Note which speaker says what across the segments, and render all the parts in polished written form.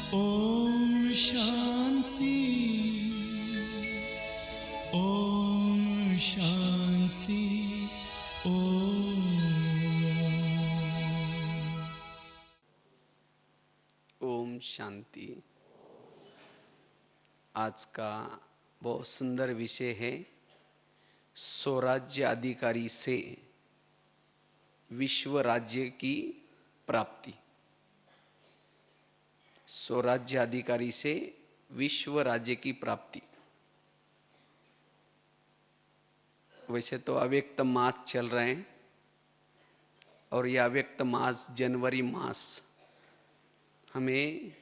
Speaker 1: ओम शांति। ओम शांति। ओम।
Speaker 2: ओम शांति। आज का बहुत सुंदर विषय है स्वराज्य अधिकारी से विश्व राज्य की प्राप्ति। स्वराज्य अधिकारी से विश्व राज्य की प्राप्ति। वैसे तो अव्यक्त मास चल रहे हैं और यह अव्यक्त मास जनवरी मास हमें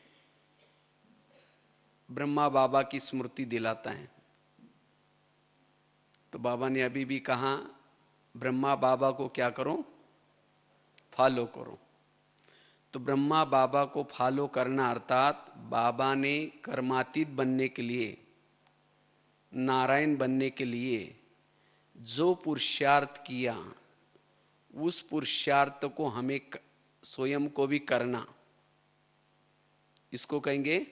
Speaker 2: ब्रह्मा बाबा की स्मृति दिलाता है। तो बाबा ने अभी भी कहा ब्रह्मा बाबा को क्या करो, फॉलो करो। तो ब्रह्मा बाबा को फॉलो करना अर्थात बाबा ने कर्मातीत बनने के लिए, नारायण बनने के लिए जो पुरुषार्थ किया उस पुरुषार्थ को हमें स्वयं को भी करना, इसको कहेंगे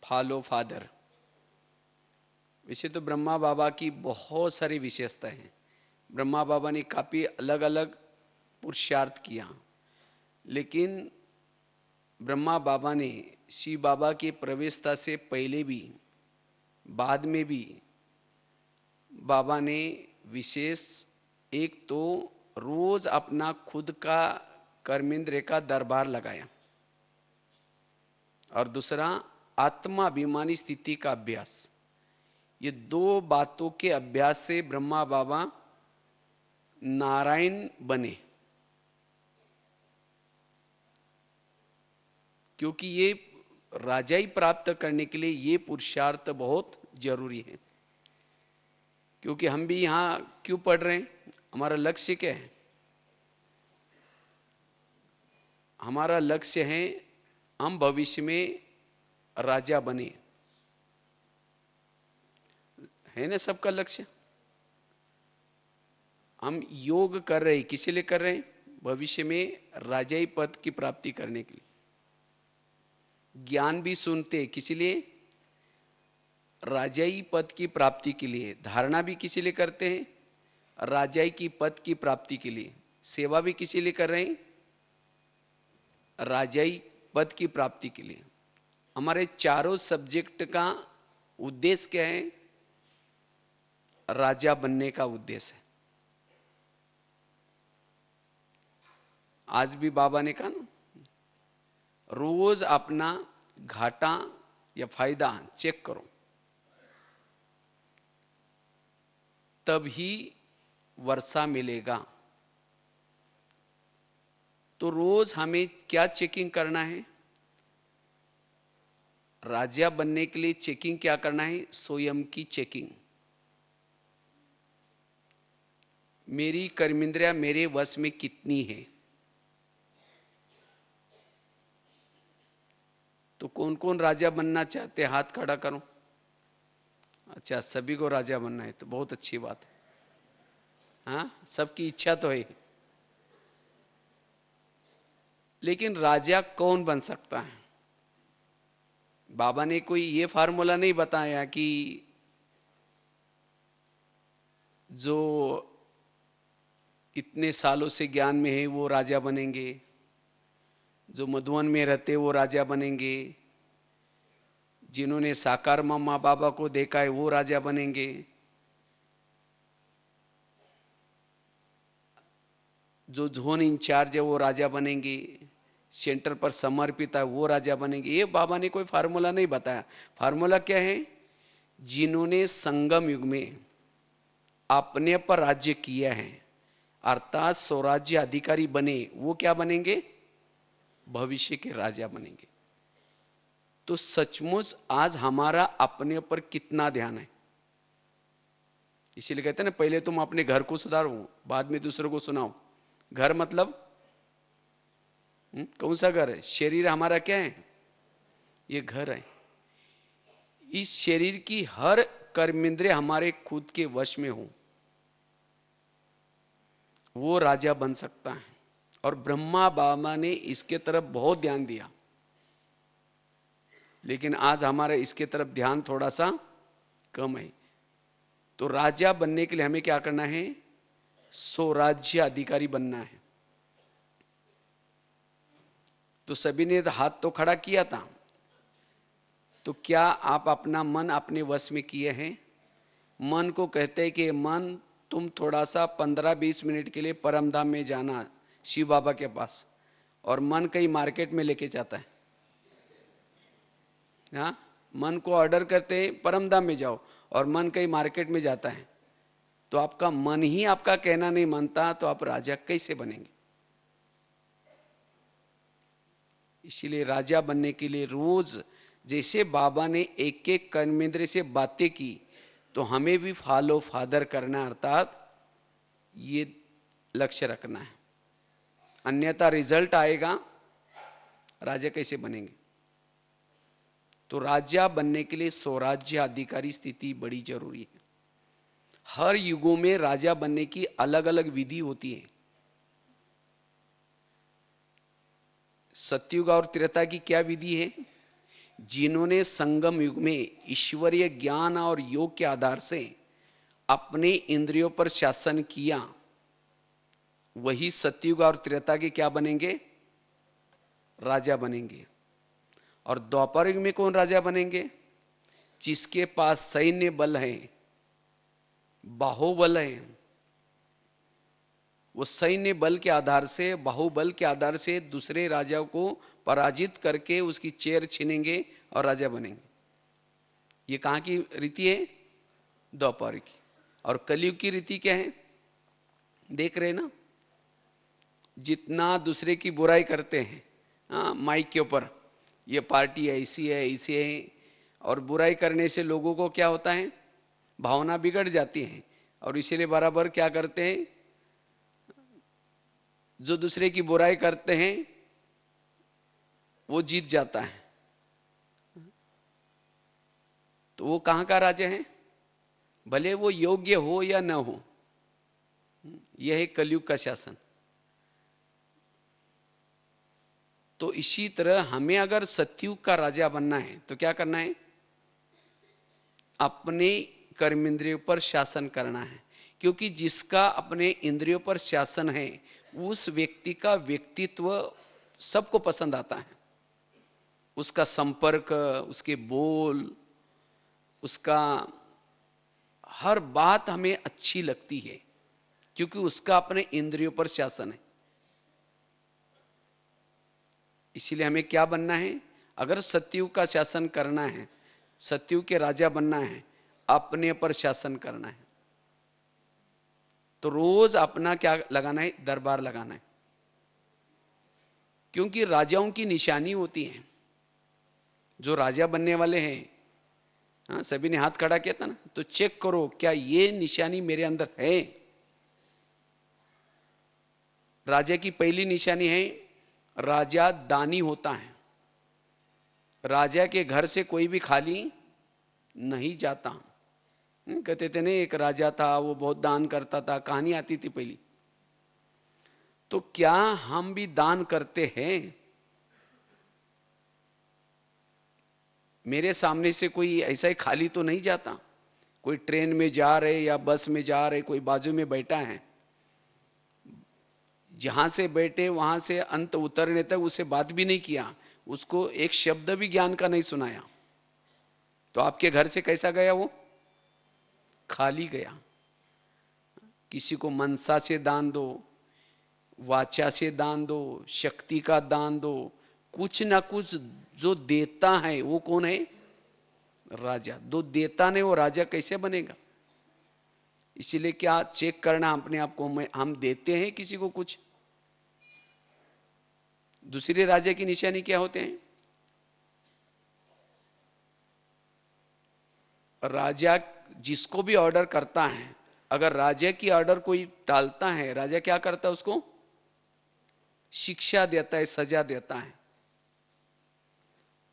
Speaker 2: फॉलो फादर। वैसे तो ब्रह्मा बाबा की बहुत सारी विशेषताएं हैं। ब्रह्मा बाबा ने काफी अलग अलग पुरुषार्थ किया, लेकिन ब्रह्मा बाबा ने शिव बाबा की प्रवेशता से पहले भी बाद में भी बाबा ने विशेष एक तो रोज अपना खुद का कर्मेंद्र का दरबार लगाया और दूसरा आत्माभिमानी स्थिति का अभ्यास। ये दो बातों के अभ्यास से ब्रह्मा बाबा नारायण बने, क्योंकि ये राजाई प्राप्त करने के लिए ये पुरुषार्थ बहुत जरूरी है। क्योंकि हम भी यहां क्यों पढ़ रहे हैं, हमारा लक्ष्य क्या है? हमारा लक्ष्य है हम भविष्य में राजा बने, है ना सबका लक्ष्य। हम योग कर रहे हैं, किसी लिए कर रहे हैं? भविष्य में राजाई पद की प्राप्ति करने के लिए। ज्ञान भी सुनते किसी लिए? राजाई पद की प्राप्ति के लिए। धारणा भी किसी लिए करते हैं? राजाई की पद की प्राप्ति के लिए। सेवा भी किसी लिए कर रहे हैं? राजाई पद की प्राप्ति के लिए। हमारे चारों सब्जेक्ट का उद्देश्य क्या है? राजा बनने का उद्देश्य है। आज भी बाबा ने कहा ना, रोज अपना घाटा या फायदा चेक करो, तभी वर्षा मिलेगा। तो रोज हमें क्या चेकिंग करना है? राजा बनने के लिए चेकिंग क्या करना है? स्वयं की चेकिंग। मेरी कर्मेंद्रियां मेरे वश में कितनी है? तो कौन कौन राजा बनना चाहते हैं? हाथ खड़ा करो। अच्छा, सभी को राजा बनना है, तो बहुत अच्छी बात है। हाँ, सबकी इच्छा तो है, लेकिन राजा कौन बन सकता है? बाबा ने कोई ये फार्मूला नहीं बताया कि जो इतने सालों से ज्ञान में है वो राजा बनेंगे, जो मधुवन में रहते वो राजा बनेंगे, जिन्होंने साकार माँ बाबा को देखा है वो राजा बनेंगे, जो जोन इंचार्ज है वो राजा बनेंगे, सेंटर पर समर्पित है वो राजा बनेंगे। ये बाबा ने कोई फार्मूला नहीं बताया। फार्मूला क्या है? जिन्होंने संगम युग में अपने पर राज्य किया है, अर्थात स्वराज्य अधिकारी बने, वो क्या बनेंगे? भविष्य के राजा बनेंगे। तो सचमुच आज हमारा अपने पर कितना ध्यान है? इसीलिए कहते हैं ना, पहले तुम अपने घर को सुधारो, बाद में दूसरों को सुनाओ। घर मतलब कौन सा घर है? शरीर हमारा क्या है? ये घर है। इस शरीर की हर कर्मेंद्रिय हमारे खुद के वश में हो, वो राजा बन सकता है। और ब्रह्मा बाबा ने इसके तरफ बहुत ध्यान दिया। लेकिन आज हमारा इसके तरफ ध्यान थोड़ा सा कम है। तो राजा बनने के लिए हमें क्या करना है? स्वराज्य अधिकारी बनना है। तो सभी ने हाथ तो खड़ा किया था, तो क्या आप अपना मन अपने वश में किए हैं? मन को कहते हैं कि मन तुम थोड़ा सा 15-20 मिनट के लिए परमधाम में जाना, शिव बाबा के पास, और मन कहीं मार्केट में लेके जाता है। हाँ, मन को ऑर्डर करते हैं परमधाम में जाओ, और मन कहीं मार्केट में जाता है। तो आपका मन ही आपका कहना नहीं मानता, तो आप राजा कैसे बनेंगे? इसीलिए राजा बनने के लिए रोज जैसे बाबा ने एक एक कर्मेंद्र से बातें की, तो हमें भी फॉलो फादर करना, अर्थात ये लक्ष्य रखना है। अन्यथा रिजल्ट आएगा, राजा कैसे बनेंगे? तो राजा बनने के लिए स्वराज्य अधिकारी स्थिति बड़ी जरूरी है। हर युगों में राजा बनने की अलग अलग विधि होती है। सतयुग और त्रेता की क्या विधि है? जिन्होंने संगम युग में ईश्वरीय ज्ञान और योग के आधार से अपने इंद्रियों पर शासन किया, वही सतयुग और त्रेता के क्या बनेंगे? राजा बनेंगे। और द्वापर युग में कौन राजा बनेंगे? जिसके पास सैन्य बल है, बाहुबल है, वो सैन्य बल के आधार से, बाहुबल के आधार से दूसरे राजाओं को पराजित करके उसकी चेयर छीनेंगे और राजा बनेंगे। ये कहां की रीति है? द्वापर की। और कलयुग की रीति क्या है? देख रहे ना, जितना दूसरे की बुराई करते हैं, माइक के ऊपर, ये पार्टी ऐसी है, ऐसी है, और बुराई करने से लोगों को क्या होता है? भावना बिगड़ जाती है, और इसीलिए बराबर क्या करते हैं? जो दूसरे की बुराई करते हैं वो जीत जाता है। तो वो कहां का राजा है? भले वो योग्य हो या न हो, यह है कलयुग का शासन। तो इसी तरह हमें अगर सतयुग का राजा बनना है तो क्या करना है? अपने कर्मेंद्रियों पर शासन करना है। क्योंकि जिसका अपने इंद्रियों पर शासन है, उस व्यक्ति का व्यक्तित्व सबको पसंद आता है। उसका संपर्क, उसके बोल, उसका हर बात हमें अच्छी लगती है, क्योंकि उसका अपने इंद्रियों पर शासन है। इसीलिए हमें क्या बनना है? अगर सतयुग का शासन करना है, सतयुग के राजा बनना है, अपने पर शासन करना है, तो रोज अपना क्या लगाना है? दरबार लगाना है। क्योंकि राजाओं की निशानी होती है। जो राजा बनने वाले हैं, हाँ, सभी ने हाथ खड़ा किया था ना, तो चेक करो क्या ये निशानी मेरे अंदर है। राजा की पहली निशानी है, राजा दानी होता है। राजा के घर से कोई भी खाली नहीं जाता। कहते थे ना, एक राजा था, वो बहुत दान करता था, कहानी आती थी पहली। तो क्या हम भी दान करते हैं? मेरे सामने से कोई ऐसा ही खाली तो नहीं जाता। कोई ट्रेन में जा रहे या बस में जा रहे, कोई बाजू में बैठा है, जहां से बैठे वहां से अंत उतरने तक उससे बात भी नहीं किया, उसको एक शब्द भी ज्ञान का नहीं सुनाया, तो आपके घर से कैसा गया? वो खाली गया। किसी को मनसा से दान दो, वाचा से दान दो, शक्ति का दान दो, कुछ ना कुछ जो देता है वो कौन है? राजा। जो देता नहीं वो राजा कैसे बनेगा? इसीलिए क्या चेक करना अपने आप को, हम देते हैं किसी को कुछ? दूसरे राजा की निशानी क्या होते हैं? राजा जिसको भी ऑर्डर करता है, अगर राजा की ऑर्डर कोई टालता है, राजा क्या करता है? उसको शिक्षा देता है, सजा देता है।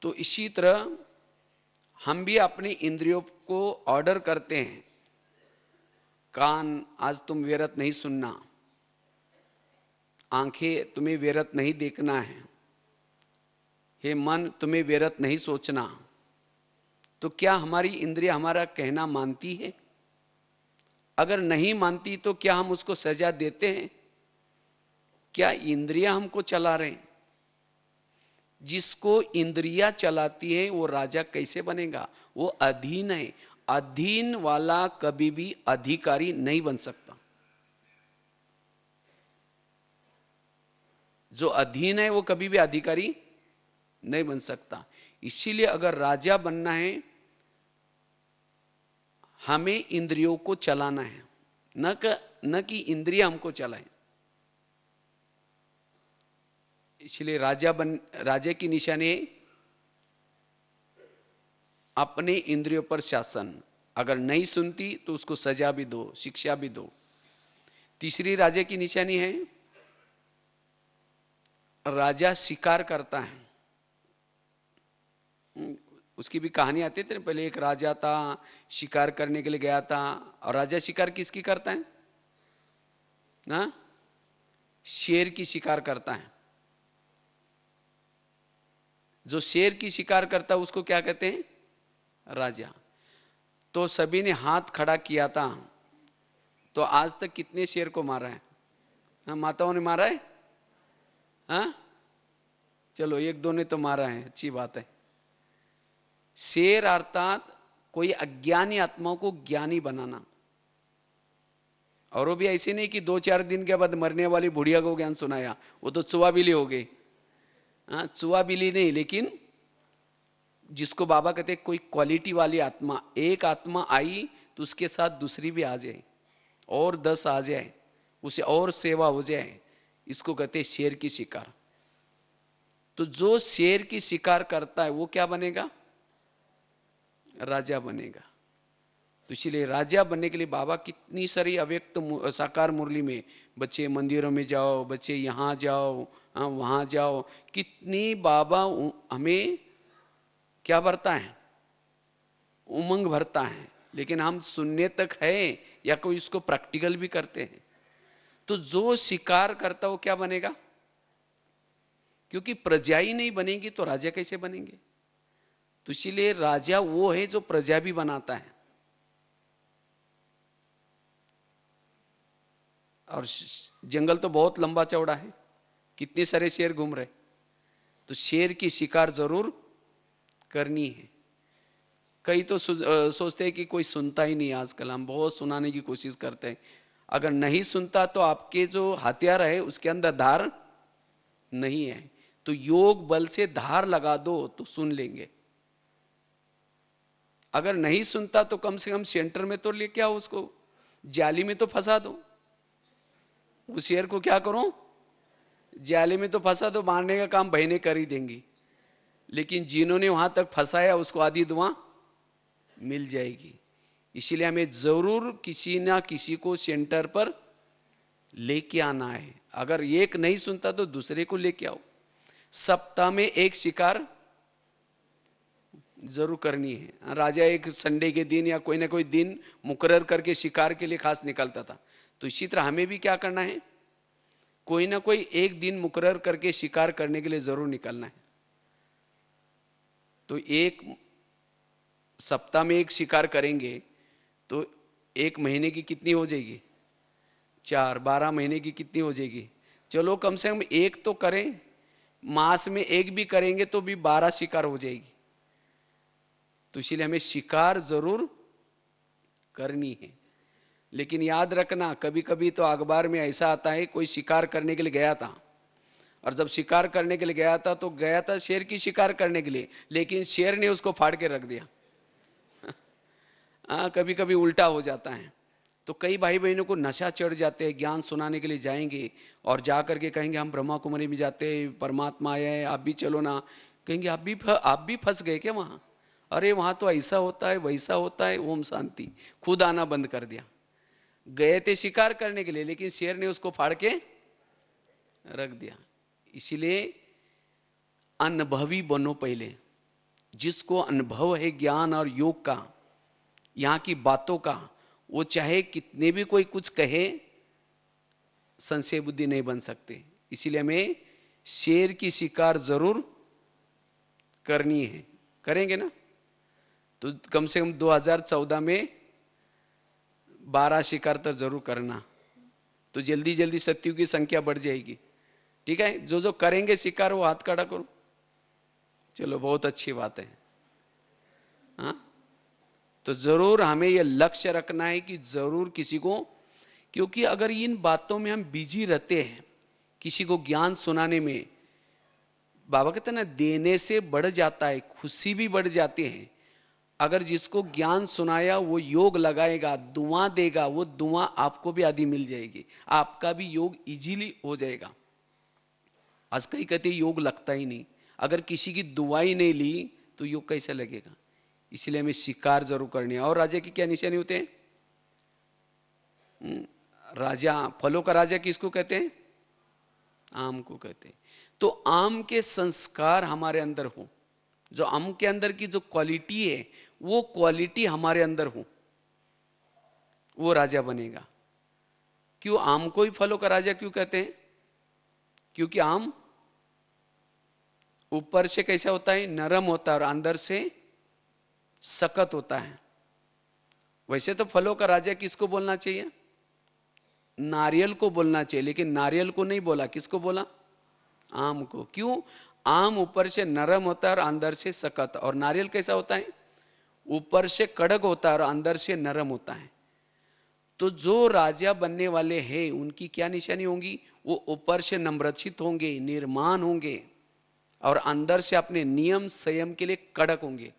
Speaker 2: तो इसी तरह हम भी अपनी इंद्रियों को ऑर्डर करते हैं। कान, आज तुम व्यर्थ नहीं सुनना। आंखें, तुम्हें व्यर्थ नहीं देखना है। हे मन, तुम्हें व्यर्थ नहीं सोचना। तो क्या हमारी इंद्रिय हमारा कहना मानती है? अगर नहीं मानती तो क्या हम उसको सजा देते हैं? क्या इंद्रियां हमको चला रहे हैं? जिसको इंद्रियां चलाती है वो राजा कैसे बनेगा? वो अधीन है। अधीन वाला कभी भी अधिकारी नहीं बन सकता। जो अधीन है वो कभी भी अधिकारी नहीं बन सकता। इसीलिए अगर राजा बनना है, हमें इंद्रियों को चलाना है, न कि इंद्रियां हमको चलाएं। इसलिए राजा की निशानी है अपने इंद्रियों पर शासन। अगर नहीं सुनती तो उसको सजा भी दो, शिक्षा भी दो। तीसरी राजा की निशानी है राजा शिकार करता है। उसकी भी कहानी आती थी ना, पहले एक राजा था, शिकार करने के लिए गया था। और राजा शिकार किसकी करता है ना? शेर की शिकार करता है। जो शेर की शिकार करता है उसको क्या कहते हैं? राजा। तो सभी ने हाथ खड़ा किया था। तो आज तक कितने शेर को मारा है? हाँ, माताओं ने मारा है। हाँ, चलो एक दो ने तो मारा है, अच्छी बात है। शेर अर्थात कोई अज्ञानी आत्माओं को ज्ञानी बनाना। और वो भी ऐसे नहीं कि 2-4 दिन के बाद मरने वाली बुढ़िया को ज्ञान सुनाया, वो तो चुआ बिली हो गई। हाँ, चुआ बिली नहीं, लेकिन जिसको बाबा कहते हैं कोई क्वालिटी वाली आत्मा। एक आत्मा आई तो उसके साथ दूसरी भी आ जाए और 10 आ जाए, उसे और सेवा हो जाए, इसको कहते हैं शेर की शिकार। तो जो शेर की शिकार करता है वो क्या बनेगा? राजा बनेगा। तो इसलिए राजा बनने के लिए बाबा कितनी सारी अव्यक्त साकार मुरली में, बच्चे मंदिरों में जाओ, बच्चे यहां जाओ, वहां जाओ, कितनी बाबा हमें क्या भरता है? उमंग भरता है। लेकिन हम सुनने तक है या कोई इसको प्रैक्टिकल भी करते हैं? तो जो शिकार करता वो क्या बनेगा? क्योंकि प्रजा ही नहीं बनेगी तो राजा कैसे बनेंगे? तो इसीलिए राजा वो है जो प्रजा भी बनाता है। और जंगल तो बहुत लंबा चौड़ा है, कितने सारे शेर घूम रहे। तो शेर की शिकार जरूर करनी है। कई तो सोचते हैं कि कोई सुनता ही नहीं। आजकल हम बहुत सुनाने की कोशिश करते हैं। अगर नहीं सुनता तो आपके जो हथियार है उसके अंदर धार नहीं है, तो योग बल से धार लगा दो तो सुन लेंगे। अगर नहीं सुनता तो कम से कम सेंटर में तो लेके आओ, उसको जाली में तो फंसा दो। उस शेर को क्या करो? जाली में तो फंसा दो, मारने का काम बहनें कर ही देंगी। लेकिन जिन्होंने वहां तक फंसाया उसको आधी दुआ मिल जाएगी। इसीलिए हमें जरूर किसी ना किसी को सेंटर पर लेके आना है। अगर एक नहीं सुनता तो दूसरे को लेके आओ। सप्ताह में एक शिकार जरूर करनी है। राजा एक संडे के दिन या कोई ना कोई दिन मुकर्रर करके शिकार के लिए खास निकलता था। तो इसी तरह हमें भी क्या करना है? कोई ना कोई एक दिन मुकर्रर करके शिकार करने के लिए जरूर निकलना है। तो एक सप्ताह में एक शिकार करेंगे तो 1 महीने की कितनी हो जाएगी? 4, 12 महीने की कितनी हो जाएगी? चलो कम से कम एक तो करें। मास में एक भी करेंगे तो भी 12 शिकार हो जाएगी। तो इसीलिए हमें शिकार जरूर करनी है। लेकिन याद रखना, कभी कभी तो अखबार में ऐसा आता है कोई शिकार करने के लिए गया था, और जब शिकार करने के लिए गया था तो गया था शेर की शिकार करने के लिए, लेकिन शेर ने उसको फाड़ के रख दिया। कभी कभी उल्टा हो जाता है। तो कई भाई बहनों को नशा चढ़ जाते हैं, ज्ञान सुनाने के लिए जाएंगे और जाकर के कहेंगे हम ब्रह्मा कुमारी में जाते हैं, परमात्मा आया है, आप भी चलो ना। कहेंगे आप भी फंस गए क्या वहां? अरे वहां तो ऐसा होता है, वैसा होता है। ओम शांति। खुद आना बंद कर दिया। गए थे शिकार करने के लिए, लेकिन शेर ने उसको फाड़ के रख दिया। इसीलिए अनुभवी बनो पहले। जिसको अनुभव है ज्ञान और योग का, यहां की बातों का, वो चाहे कितने भी कोई कुछ कहे, संशय बुद्धि नहीं बन सकते। इसीलिए हमें शेर की शिकार जरूर करनी है। करेंगे ना? तो कम से कम 2014 में 12 शिकार तो जरूर करना, तो जल्दी जल्दी सत्यों की संख्या बढ़ जाएगी। ठीक है, जो जो करेंगे शिकार वो हाथ खड़ा करो। चलो बहुत अच्छी बात है। हाँ, तो जरूर हमें यह लक्ष्य रखना है कि जरूर किसी को, क्योंकि अगर इन बातों में हम बिजी रहते हैं, किसी को ज्ञान सुनाने में, बाबा कहते हैं ना, देने से बढ़ जाता है, खुशी भी बढ़ जाती है। अगर जिसको ज्ञान सुनाया वो योग लगाएगा, दुआ देगा, वो दुआ आपको भी आदि मिल जाएगी, आपका भी योग इजीली हो जाएगा। आज कई कहते योग लगता ही नहीं, अगर किसी की दुआ ही नहीं ली तो योग कैसे लगेगा। इसलिए हमें शिकार जरूर करनी है। और राजा की क्या निशानी होते हैं? राजा, फलों का राजा किसको कहते हैं? आम को कहते हैं। तो आम के संस्कार हमारे अंदर हो, जो आम के अंदर की जो क्वालिटी है वो क्वालिटी हमारे अंदर हो, वो राजा बनेगा। क्यों आम को ही फलों का राजा क्यों कहते हैं? क्योंकि आम ऊपर से कैसा होता है? नरम होता है, और अंदर से सख्त होता है। वैसे तो फलों का राजा किसको बोलना चाहिए? नारियल को बोलना चाहिए, लेकिन नारियल को नहीं बोला, किसको बोला? आम को। क्यों? आम ऊपर से नरम होता है और अंदर से सख्त, और नारियल कैसा होता है? ऊपर से कड़क होता है और अंदर से नरम होता है। तो जो राजा बनने वाले हैं उनकी क्या निशानी होंगी? वो ऊपर से नम्रचित होंगे, निर्माण होंगे, और अंदर से अपने नियम संयम के लिए कड़क होंगे।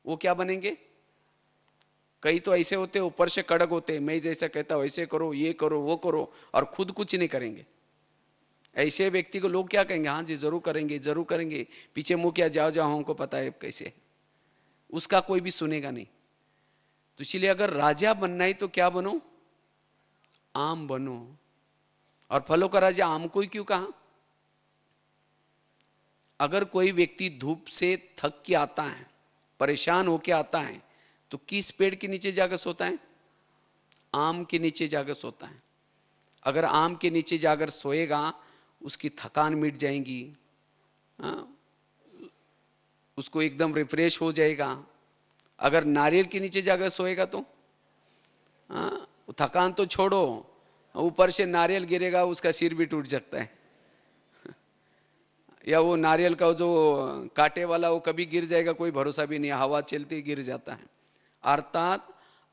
Speaker 2: वो क्या बनेंगे? कई तो ऐसे होते हैं ऊपर से कड़क होते हैं, मैं जैसा कहता हूं वैसे करो, ये करो, वो करो, और खुद कुछ नहीं करेंगे। ऐसे व्यक्ति को लोग क्या कहेंगे? हाँ जी जरूर करेंगे, जरूर करेंगे, पीछे मुंह क्या, जाओ जाओ हमको पता है कैसे। उसका कोई भी सुनेगा नहीं। तो इसलिए अगर राजा बनना है तो क्या बनो? आम बनो। और फलों का राजा आम को ही क्यों कहा? अगर कोई व्यक्ति धूप से थक के आता है, परेशान होके आता है, तो किस पेड़ के नीचे जाकर सोता है? आम के नीचे जाकर सोता है। अगर आम के नीचे जाकर सोएगा उसकी थकान मिट जाएगी, हाँ? उसको एकदम रिफ्रेश हो जाएगा। अगर नारियल के नीचे जाकर सोएगा तो हाँ, थकान तो छोड़ो, ऊपर से नारियल गिरेगा उसका सिर भी टूट सकता है। या वो नारियल का जो कांटे वाला वो कभी गिर जाएगा, कोई भरोसा भी नहीं, हवा चलती ही गिर जाता है। अर्थात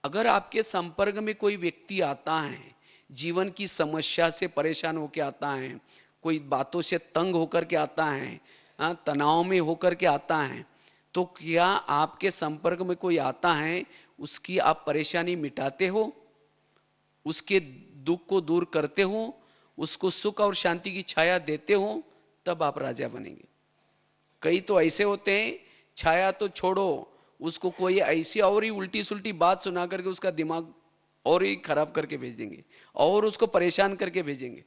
Speaker 2: अगर आपके संपर्क में कोई व्यक्ति आता है, जीवन की समस्या से परेशान होकर आता है, कोई बातों से तंग होकर के आता है, तनाव में होकर के आता है, तो क्या आपके संपर्क में कोई आता है, उसकी आप परेशानी मिटाते हो, उसके दुख को दूर करते हो, उसको सुख और शांति की छाया देते हो, तब आप राजा बनेंगे। कई तो ऐसे होते हैं, छाया तो छोड़ो, उसको कोई ऐसी और ही उल्टी सुल्टी बात सुना करके उसका दिमाग और ही खराब करके भेज देंगे, और उसको परेशान करके भेजेंगे।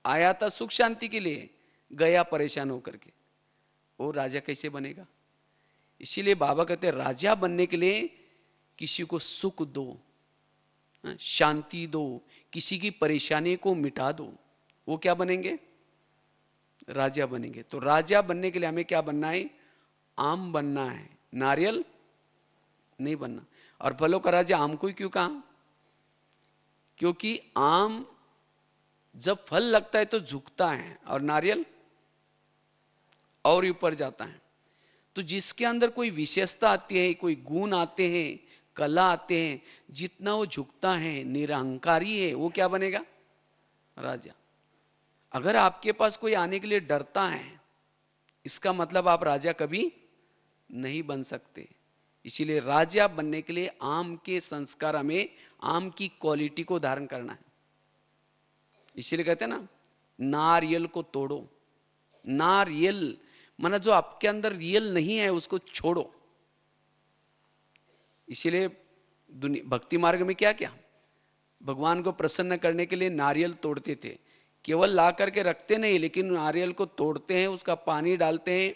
Speaker 2: आया था सुख शांति के लिए, गया परेशान होकर के, वो राजा कैसे बनेगा? इसीलिए बाबा कहते हैं राजा बनने के लिए किसी को सुख दो, शांति दो, किसी की परेशानी को मिटा दो, वो क्या बनेंगे? राजा बनेंगे। तो राजा बनने के लिए हमें क्या बनना है? आम बनना है, नारियल नहीं बनना। और फलों का राजा आम को ही क्यों कहा? क्योंकि आम जब फल लगता है तो झुकता है, और नारियल और ऊपर जाता है। तो जिसके अंदर कोई विशेषता आती है, कोई गुण आते हैं, कला आते हैं, जितना वो झुकता है, निरहंकारी है, वो क्या बनेगा? राजा। अगर आपके पास कोई आने के लिए डरता है, इसका मतलब आप राजा कभी नहीं बन सकते। इसीलिए राजा बनने के लिए आम के संस्कार, हमें आम की क्वालिटी को धारण करना है। इसीलिए कहते हैं ना, नारियल को तोड़ो। नारियल माना जो आपके अंदर रियल नहीं है उसको छोड़ो। इसीलिए भक्ति मार्ग में क्या क्या भगवान को प्रसन्न करने के लिए नारियल तोड़ते थे। केवल ला करके रखते नहीं, लेकिन नारियल को तोड़ते हैं, उसका पानी डालते हैं,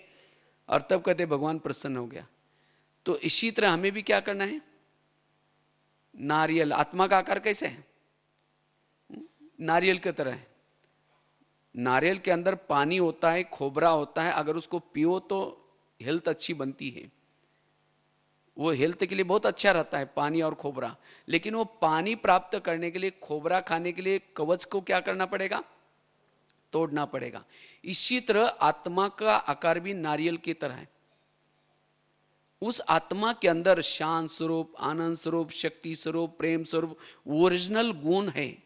Speaker 2: और तब कहते भगवान प्रसन्न हो गया। तो इसी तरह हमें भी क्या करना है? नारियल, आत्मा का आकार कैसे है? नारियल की तरह है। नारियल के अंदर पानी होता है, खोबरा होता है, अगर उसको पियो तो हेल्थ अच्छी बनती है। वो हेल्थ के लिए बहुत अच्छा रहता है, पानी और खोबरा। लेकिन वो पानी प्राप्त करने के लिए, खोबरा खाने के लिए कवच को क्या करना पड़ेगा? तोड़ना पड़ेगा। इसी तरह आत्मा का आकार भी नारियल की तरह है। उस आत्मा के अंदर शांत स्वरूप, आनंद स्वरूप, शक्ति स्वरूप, प्रेम स्वरूप ओरिजिनल गुण है।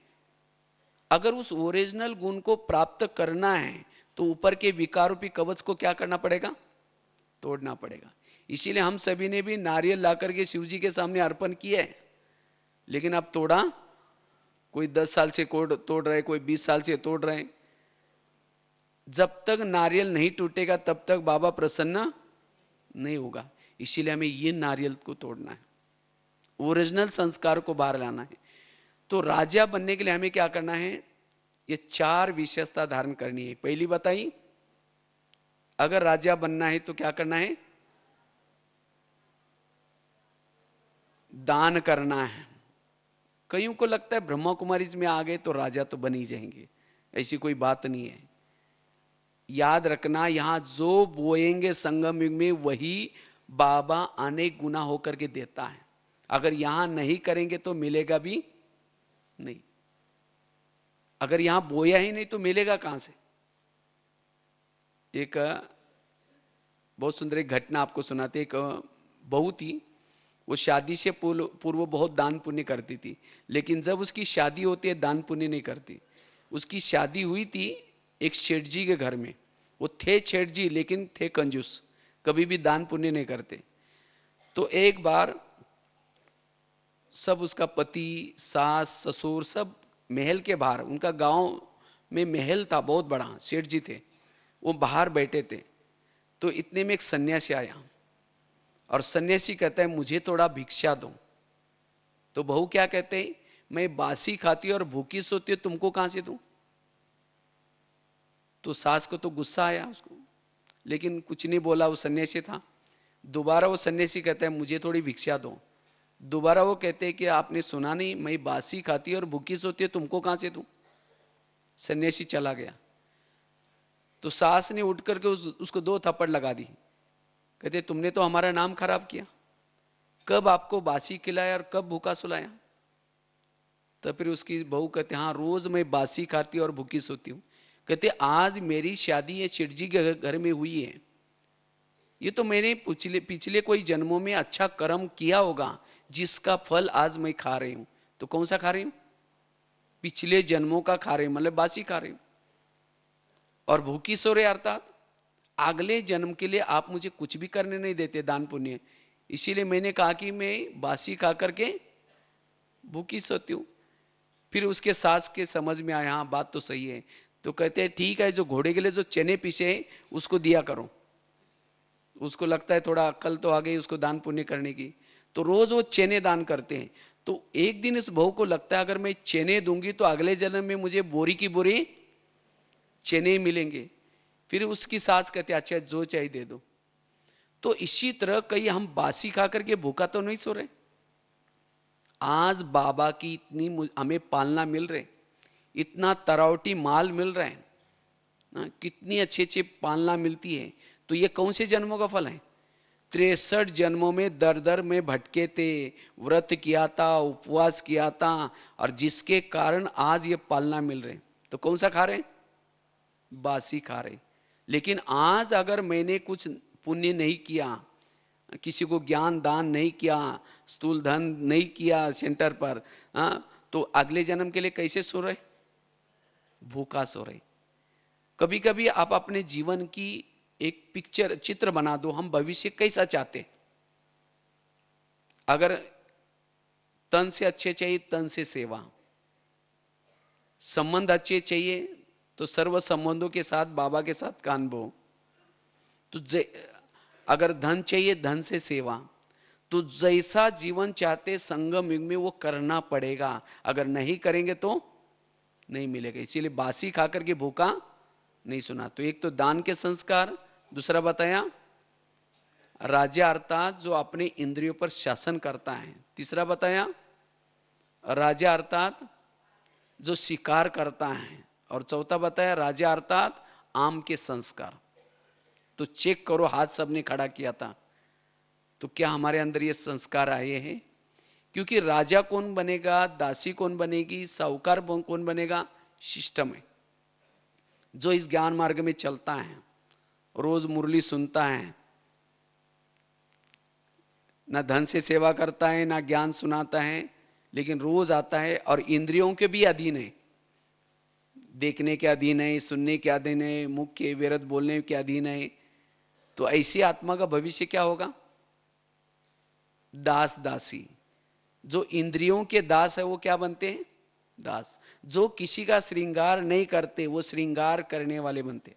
Speaker 2: अगर उस ओरिजिनल गुण को प्राप्त करना है तो ऊपर के विकारूपी कवच को क्या करना पड़ेगा? तोड़ना पड़ेगा। इसीलिए हम सभी ने भी नारियल ला करके शिव जी के सामने अर्पण किया है, लेकिन अब तोड़ा, कोई 10 साल से तोड़ रहे, कोई 20 साल से तोड़ रहे। जब तक नारियल नहीं टूटेगा तब तक बाबा प्रसन्न नहीं होगा। इसीलिए हमें ये नारियल को तोड़ना है, ओरिजिनल संस्कार को बाहर लाना है। तो राजा बनने के लिए हमें क्या करना है? ये 4 विशेषता धारण करनी है। पहली बताई, अगर राजा बनना है तो क्या करना है? दान करना है। कईयों को लगता है ब्रह्मा कुमारी में आ गए तो राजा तो बन ही जाएंगे, ऐसी कोई बात नहीं है। याद रखना, यहां जो बोएंगे संगम युग में वही बाबा अनेक गुना होकर के देता है। अगर यहां नहीं करेंगे तो मिलेगा भी नहीं। अगर यहां बोया ही नहीं तो मिलेगा कहां से? एक बहुत सुंदर एक घटना आपको सुनाते। एक बहू थी, वो शादी से पूर्व बहुत दान पुण्य करती थी, लेकिन जब उसकी शादी होती है दान पुण्य नहीं करती। उसकी शादी हुई थी एक सेठ जी के घर में। वो थे सेठ जी लेकिन थे कंजूस, कभी भी दान पुण्य नहीं करते। तो एक बार सब, उसका पति, सास, ससुर सब महल के बाहर, उनका गांव में महल था बहुत बड़ा, सेठ जी थे, वो बाहर बैठे थे। तो इतने में एक सन्यासी आया और सन्यासी कहता है मुझे थोड़ा भिक्षा दो। तो बहू क्या कहते हैं, मैं बासी खाती और भूखी सोती हूं, तुमको कहां से दूं? तो सास को तो गुस्सा आया उसको, लेकिन कुछ नहीं बोला, वो सन्यासी था। दोबारा वो सन्यासी कहता है मुझे थोड़ी भिक्षा दो। दोबारा वो कहते हैं कि आपने सुना नहीं, मैं बासी खाती और भूखी सोती है, तुमको कहां से दूं? सन्यासी चला गया। तो सास ने उठ करके उसको 2 थप्पड़ लगा दी। कहते तुमने तो हमारा नाम खराब किया, कब आपको बासी खिलाया और कब भूखा सुलाया? तो फिर उसकी बहू कहते हाँ, रोज मैं बासी खाती और भूखी सोती हूं। कहते आज मेरी शादी ये सेठ जी के घर में हुई है, ये तो मैंने पिछले कोई जन्मों में अच्छा कर्म किया होगा जिसका फल आज मैं खा रही हूं। तो कौन सा खा रही हूं? पिछले जन्मों का खा रही हूं, मतलब बासी खा रही हूं। और भूखी सो रहे अर्थात अगले जन्म के लिए आप मुझे कुछ भी करने नहीं देते दान पुण्य, इसीलिए मैंने कहा कि मैं बासी खा करके भूखी सोती हूं। फिर उसके सास के समझ में आया हाँ बात तो सही है। तो कहते हैं ठीक है, जो घोड़े के लिए जो चने पीसे उसको दिया करो। उसको लगता है थोड़ा अक्ल तो आ गई उसको दान पुण्य करने की, तो रोज वो चने दान करते हैं। तो एक दिन इस बहू को लगता है अगर मैं चने दूंगी तो अगले जन्म में मुझे बोरी की बोरी चने मिलेंगे। फिर उसकी सास कहते अच्छा जो चाहिए दे दो। तो इसी तरह कहीं हम बासी खा करके भूखा तो नहीं सो रहे। आज बाबा की इतनी हमें पालना मिल रही, इतना तरावटी माल मिल रहा है ना, कितनी अच्छी अच्छी पालना मिलती है। तो ये कौन से जन्मों का फल है? 63 जन्मों में दर दर में भटके थे, व्रत किया था, उपवास किया था, और जिसके कारण आज ये पालना मिल रहे। तो कौन सा खा रहे? बासी खा रहे। लेकिन आज अगर मैंने कुछ पुण्य नहीं किया, किसी को ज्ञान दान नहीं किया, स्थूल धन नहीं किया सेंटर पर, तो अगले जन्म के लिए कैसे सो रहे? भूखा सो रहे। कभी कभी आप अपने जीवन की एक पिक्चर, चित्र बना दो, हम भविष्य कैसा चाहते। अगर तन से अच्छे चाहिए, तन से सेवा, संबंध अच्छे चाहिए तो सर्व संबंधों के साथ बाबा के साथ का अनुभव। तो अगर धन चाहिए, धन से सेवा। तो जैसा जीवन चाहते संगम युग में वो करना पड़ेगा, अगर नहीं करेंगे तो नहीं मिलेगा। इसीलिए बासी खाकर के भूखा नहीं सुना। तो एक तो दान के संस्कार, दूसरा बताया राजा अर्थात जो अपने इंद्रियों पर शासन करता है, तीसरा बताया राजा अर्थात जो शिकार करता है, और चौथा बताया राजा अर्थात आम के संस्कार। तो चेक करो, हाथ सबने खड़ा किया था। तो क्या हमारे अंदर ये संस्कार आए हैं? क्योंकि राजा कौन बनेगा, दासी कौन बनेगी, साहूकार कौन बनेगा? सिस्टम है जो इस ज्ञान मार्ग में चलता है, रोज मुरली सुनता है, ना धन से सेवा करता है ना ज्ञान सुनाता है, लेकिन रोज आता है और इंद्रियों के भी अधीन है, देखने के अधीन है, सुनने के अधीन है, मुख के व्यर्थ बोलने के अधीन है। तो ऐसी आत्मा का भविष्य क्या होगा? दास दासी। जो इंद्रियों के दास है वो क्या बनते हैं? दास। जो किसी का श्रृंगार नहीं करते वो श्रृंगार करने वाले बनते।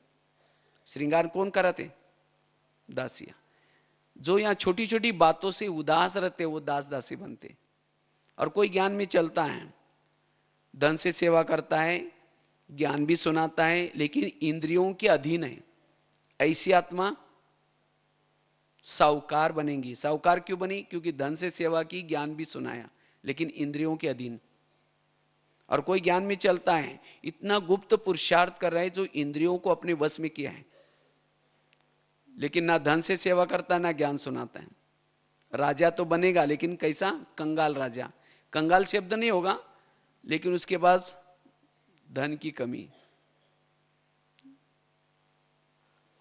Speaker 2: श्रृंगार कौन कराते? दासियां। जो यहां छोटी छोटी बातों से उदास रहते वो दास दासी बनते। और कोई ज्ञान में चलता है, धन से सेवा करता है, ज्ञान भी सुनाता है, लेकिन इंद्रियों के अधीन है, ऐसी आत्मा साहूकार बनेंगी। साहूकार क्यों बनी? क्योंकि धन से सेवा की, ज्ञान भी सुनाया, लेकिन इंद्रियों के अधीन। और कोई ज्ञान में चलता है, इतना गुप्त पुरुषार्थ कर रहा है जो इंद्रियों को अपने वश में किया है, लेकिन ना धन से सेवा करता ना ज्ञान सुनाता है। राजा तो बनेगा, लेकिन कैसा? कंगाल राजा। कंगाल शब्द नहीं होगा, लेकिन उसके पास धन की कमी।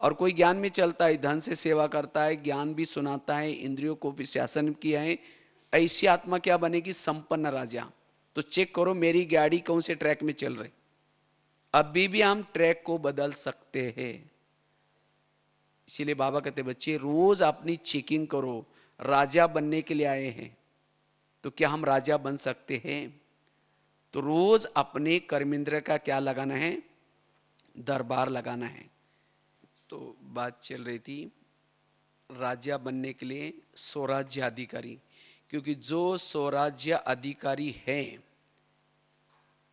Speaker 2: और कोई ज्ञान में चलता है, धन से सेवा करता है, ज्ञान भी सुनाता है, इंद्रियों को भी शासन किया है, ऐसी आत्मा क्या बनेगी? संपन्न राजा। तो चेक करो मेरी गाड़ी कौन से ट्रैक में चल रही। अभी भी हम ट्रैक को बदल सकते हैं। इसीलिए बाबा कहते बच्चे रोज अपनी चेकिंग करो। राजा बनने के लिए आए हैं, तो क्या हम राजा बन सकते हैं? तो रोज अपने कर्मेंद्र का क्या लगाना है? दरबार लगाना है। तो बात चल रही थी राजा बनने के लिए स्वराज्य अधिकारी, क्योंकि जो स्वराज्य अधिकारी है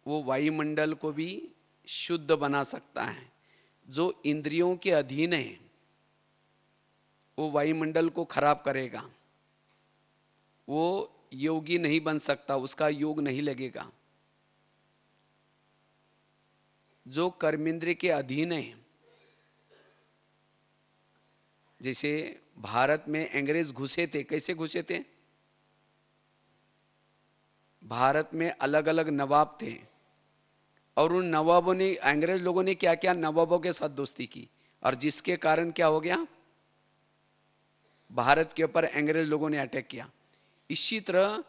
Speaker 2: वो वायुमंडल को भी शुद्ध बना सकता है। जो इंद्रियों के अधीन है वो वायुमंडल को खराब करेगा। वो योगी नहीं बन सकता, उसका योग नहीं लगेगा। जो कर्मेंद्र के अधीन है, जैसे भारत में अंग्रेज घुसे थे, कैसे घुसे थे? भारत में अलग अलग नवाब थे, और उन नवाबों ने, अंग्रेज लोगों ने क्या किया? नवाबों के साथ दोस्ती की, और जिसके कारण क्या हो गया? भारत के ऊपर अंग्रेज लोगों ने अटैक किया। इसी तरह